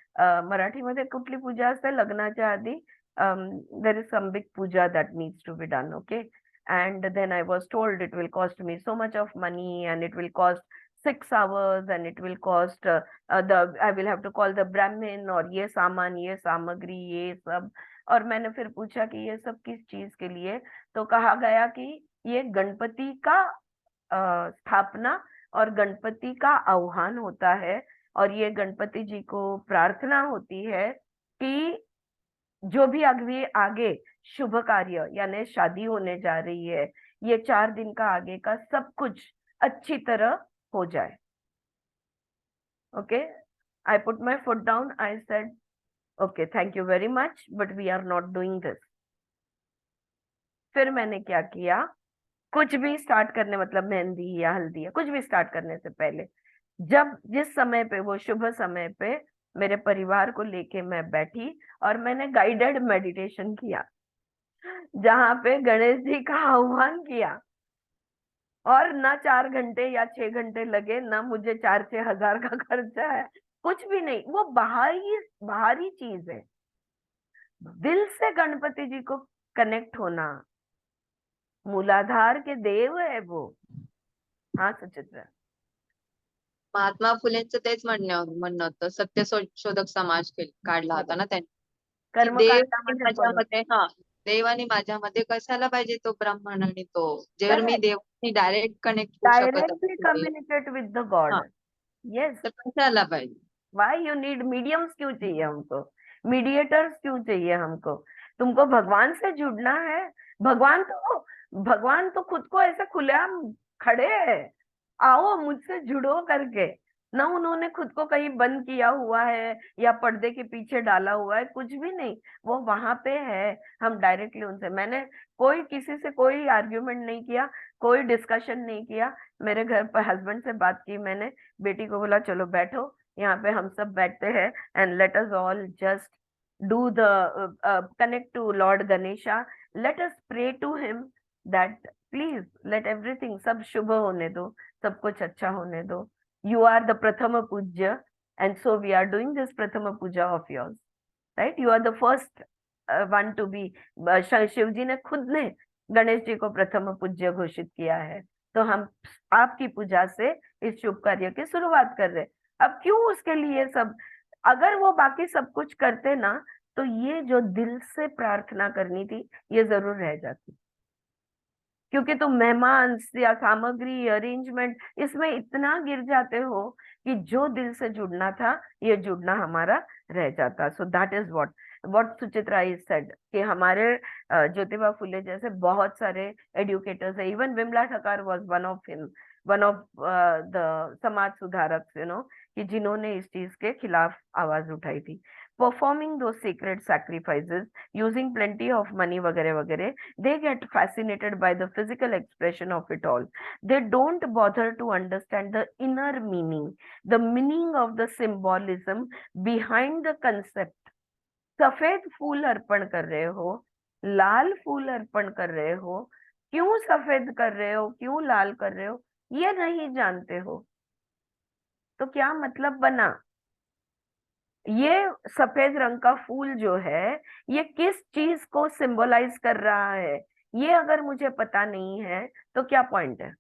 मराठीमध्ये कुठली पूजा असते लग्नाच्या आधी, there is some big puja that needs to be done, okay, and then I was told it will cost me so much of money and it will cost 6 hours and it will cost I will have to call the Brahmin, और ये सामान, ये सामग्री, ये सब। और मैंने फिर पूछा कि ये सब किस चीज के लिए, तो कहा गया कि ये गणपति का स्थापना और गणपति का आह्वान होता है, और ये गणपति जी को प्रार्थना होती है कि जो भी आगे शुभ कार्य, यानी शादी होने जा रही है, ये 4 दिन का आगे का सब कुछ अच्छी तरह हो जाए। Okay, I put my foot down, I said okay thank you very much but we are not doing this. फिर मैंने क्या किया, कुछ भी स्टार्ट करने, मतलब मेहंदी या हल्दी या कुछ भी स्टार्ट करने से पहले, जिस समय पे, वो शुभ समय पे, मेरे परिवार को लेके मैं बैठी और मैंने गाइडेड मेडिटेशन किया, जहां पे गणेश जी का आह्वान किया। और ना 4 घंटे या 6 घंटे लगे, ना मुझे 4-6 हजार का खर्चा है, कुछ भी नहीं। वो बाहरी चीज है, दिल से गणपति जी को कनेक्ट होना, मूलाधार के देव है वो। हाँ सुचित्रा। महात्मा फुलेंचं तेच म्हणणं होतं, सत्यशोधक समाज काढला होता ना त्यांनी, की कर्मकांडामध्ये माझ्यामध्ये, हा, देव आणि माझ्यामध्ये कशाला पाहिजे तो ब्राह्मण आणि तो, जर मी Correct. देवाशी डायरेक्ट कनेक्ट होऊ शकत Directly असेल, communicate with the God. हा, Yes. तर कशाला पाहिजे? Why you need mediums क्यों चाहिए हमको, मीडिएटर्स क्यों चाहिए हमको? तुमको भगवान से जुड़ना है, भगवान तो खुद को ऐसे खुलेआम खड़े है, आओ मुझसे जुड़ो करके। ना उन्होंने खुद को कहीं बंद किया हुआ है या पर्दे के पीछे डाला हुआ है, कुछ भी नहीं, वो वहां पे है। हम डायरेक्टली उनसे, मैंने कोई किसी से कोई आर्ग्यूमेंट नहीं किया, कोई डिस्कशन नहीं किया। मेरे घर पर हस्बैंड से बात की मैंने, बेटी को बोला चलो बैठो यहाँ पे, हम सब बैठते हैं and let us all just do the connect to Lord Ganesha, let us pray to him that please let everything, सब शुभ होने दो, सब कुछ अच्छा होने दो। You are the Prathama Pujya, and so we are doing this Prathama Puja of yours, right? You are the first one to be. Shiv जी ने खुद ने गणेश जी को प्रथम पूज्य घोषित किया है, तो हम आपकी पूजा से इस शुभ कार्य की शुरुआत कर रहे हैं। अब क्यों उसके लिए सब, अगर वो बाकी सब कुछ करते ना, तो ये जो दिल से प्रार्थना करनी थी ये जरूर रह जाती, क्योंकि तुम मेहमान या सामग्री अरेंजमेंट इसमें इतना गिर जाते हो कि जो दिल से जुड़ना था ये जुड़ना हमारा रह जाता। So that is what Suchitra is said, कि हमारे ज्योतिबा फुले जैसे बहुत सारे एडुकेटर्स है, even Vimala Thakar was one of the समाज सुधारक, कि जिन्होंने इस चीज के खिलाफ आवाज उठाई थी। परफॉर्मिंग दो secret sacrifices using plenty of money वगैरह वगैरह, they get fascinated by the physical expression of it all. They don't bother to understand the inner meaning, the meaning of the symbolism behind the concept. सफेद फूल अर्पण कर रहे हो, लाल फूल अर्पण कर रहे हो, क्यों सफेद कर रहे हो, क्यों लाल कर रहे हो, ये नहीं जानते हो तो क्या मतलब बना। ये सफेद रंग का फूल जो है ये किस चीज को सिंबलाइज कर रहा है, ये अगर मुझे पता नहीं है तो क्या पॉइंट है,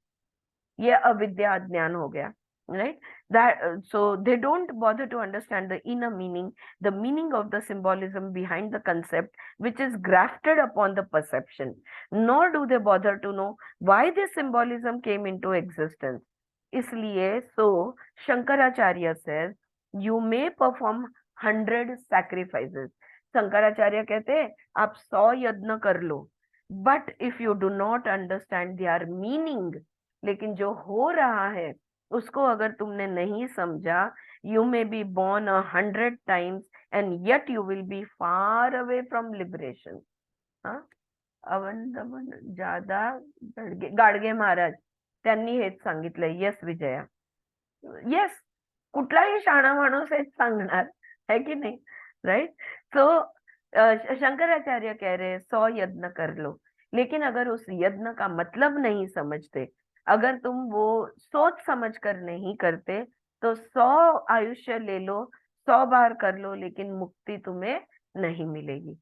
ये अविद्या अज्ञान हो गया, right? That so they don't bother to understand the inner meaning, the meaning of the symbolism behind the concept which is grafted upon the perception, nor do they bother to know why this symbolism came into existence. इसलिए so Shankaracharya says you may perform 100 sacrifices. Shankaracharya कहते हैं आप 100 यज्ञ कर लो, but if you do not understand their meaning, लेकिन जो हो रहा है उसको अगर तुमने नहीं समझा, you may be born 100 times and yet you will be far away from liberation. हा, अवंदमन जादा गाडगे महाराज त्यांनी हेच सांगितलंय. यस विजया, येस, कुठलाही शाणा माणूस हेच सांगणार है कि नहीं, राइट? सो शंकराचार्य कह रहे 100 यज्ञ कर लो, लेकिन अगर उस यज्ञ का मतलब नहीं समझते, अगर तुम वो सोच समझ कर नहीं करते, तो 100 आयुष्य ले लो, 100 बार कर लो, लेकिन मुक्ति तुम्हें नहीं मिलेगी।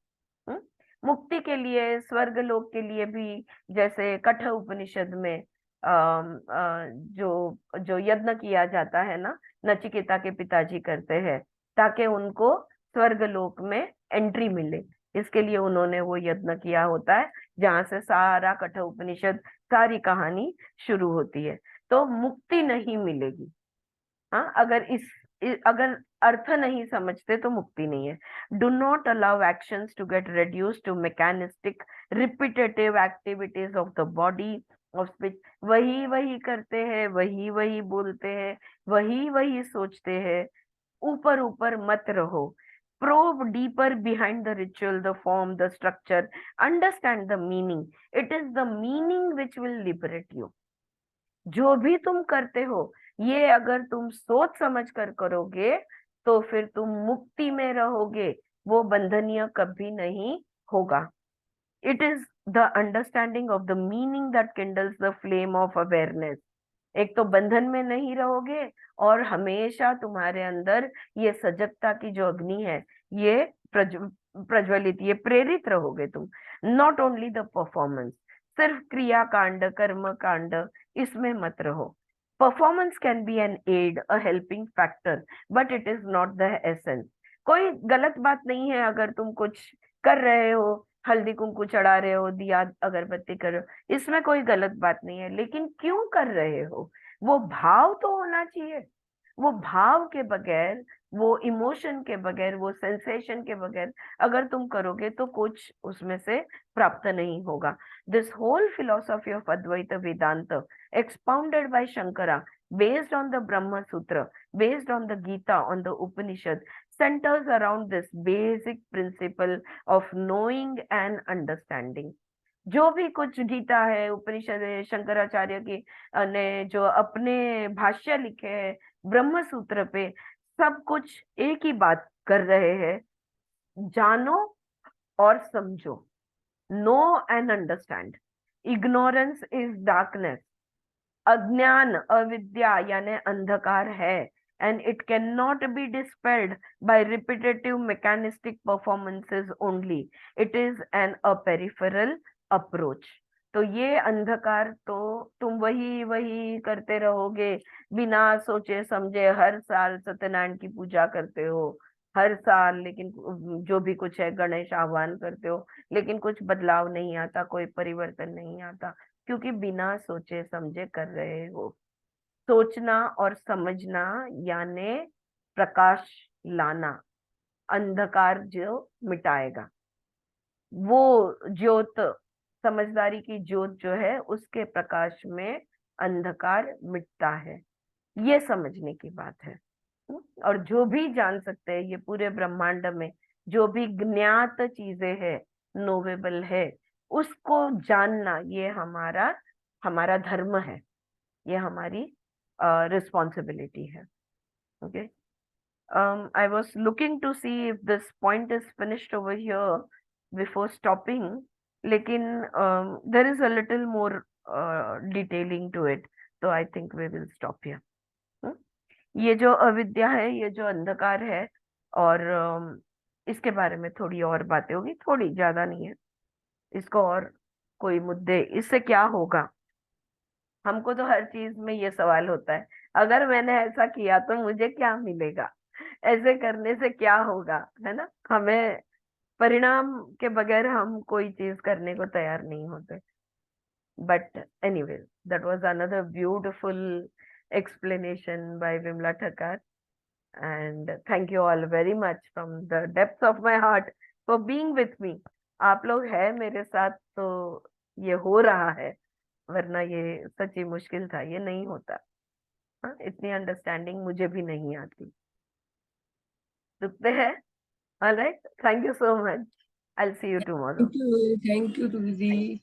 मुक्ति के लिए, स्वर्ग लोक के लिए भी, जैसे कठ उपनिषद में जो जो यज्ञ किया जाता है ना, नचिकेता के पिताजी करते हैं ताकि उनको स्वर्ग लोक में एंट्री मिले, इसके लिए उन्होंने वो यज्ञ किया होता है जहां से सारा कठ उपनिषद, सारी कहानी शुरू होती है। तो मुक्ति नहीं मिलेगी, हाँ, अगर अर्थ नहीं समझते तो मुक्ति नहीं है। Do not allow actions to get reduced to mechanistic repetitive activities of the body of speech. वही वही करते हैं, वही वही बोलते हैं, वही वही सोचते हैं, ऊपर ऊपर मत रहो। probe deeper behind the ritual, the form, the structure, understand the meaning. It is the meaning which will liberate you. जो भी तुम करते हो ये अगर तुम सोच समझ कर करोगे तो फिर तुम मुक्ति में रहोगे, वो बंधनीय कभी नहीं होगा। It is the understanding of the meaning that kindles the flame of awareness. एक तो बंधन में नहीं रहोगे और हमेशा तुम्हारे अंदर ये सजगता की जो अग्नि है ये प्रज्वलित, ये प्रेरित रहोगे तुम। नॉट ओनली द परफॉर्मेंस, सिर्फ क्रिया कांड, कर्म कांड इसमें मत रहो। Performance can be an aid, a helping factor, but it is not the essence. कोई गलत बात नहीं है अगर तुम कुछ कर रहे हो, हल्दी कुंकू चढ़ा रहे हो, दिया अगरबत्ती कर रहे हो, इसमें कोई गलत बात नहीं है, लेकिन क्यों कर रहे हो वो भाव तो होना चाहिए। वो भाव के बगैर, वो इमोशन के बगैर, वो सेंसेशन के बगैर अगर तुम करोगे तो कुछ उसमें से प्राप्त नहीं होगा। This whole philosophy of Advaita Vedanta expounded by Shankara based on the Brahma Sutra, based on the Gita, on the Upanishad, centers around this basic principle of knowing and understanding. जो भी कुछ गीता है, उपनिषद है, शंकराचार्य की ने जो अपने भाष्य लिखे हैं ब्रह्म सूत्र पे, सब कुछ एक ही बात कर रहे हैं, जानो और समझो, know and understand. Ignorance is darkness, अज्ञान अविद्या यानी अंधकार है, and it can not be dispelled by repetitive mechanistic performances only, it is an a peripheral approach. तो ये अंधकार तो तुम वही वही करते रहोगे बिना सोचे समझे, हर साल सत्यनारायण की पूजा करते हो, हर साल, लेकिन जो भी कुछ है गणेश आह्वान करते हो, लेकिन कुछ बदलाव नहीं आता, कोई परिवर्तन नहीं आता, क्योंकि बिना सोचे समझे कर रहे हो। सोचना और समझना यानी प्रकाश लाना, अंधकार जो मिटाएगा, वो ज्योत, समझदारी की ज्योत जो है उसके प्रकाश में अंधकार मिटता है। ये समझने की बात है। और जो भी जान सकते हैं ये पूरे ब्रह्मांड में जो भी ज्ञात चीजें है, नोवेबल है, उसको जानना ये हमारा हमारा धर्म है, ये हमारी रिस्पॉन्सिबिलिटी है। Okay, I was looking to see if this point is finished over here before stopping, लेकिन there is a little more detailing to it, so I think we will stop here. ये जो अविद्या है, ये जो अंधकार है, और इसके बारे में थोड़ी और बातें होगी, थोड़ी, ज्यादा नहीं है, इसको और कोई मुद्दे, इससे क्या होगा। हमको तो हर चीज में ये सवाल होता है, अगर मैंने ऐसा किया तो मुझे क्या मिलेगा, ऐसे करने से क्या होगा, है ना। हमें परिणाम के बगैर हम कोई चीज करने को तैयार नहीं होते। But anyway, that was another beautiful explanation by Vimla Thakar, and thank you all very much from the depths of my heart for being with me. आप लोग हैं मेरे साथ तो ये हो रहा है, वरना ये सच्ची मुश्किल था, ये नहीं होता। हाँ, इतनी अंडरस्टैंडिंग मुझे भी नहीं आती। रुकते हैं। Alright, thank you so much, I will see you tomorrow. Thank you, Ruby ji.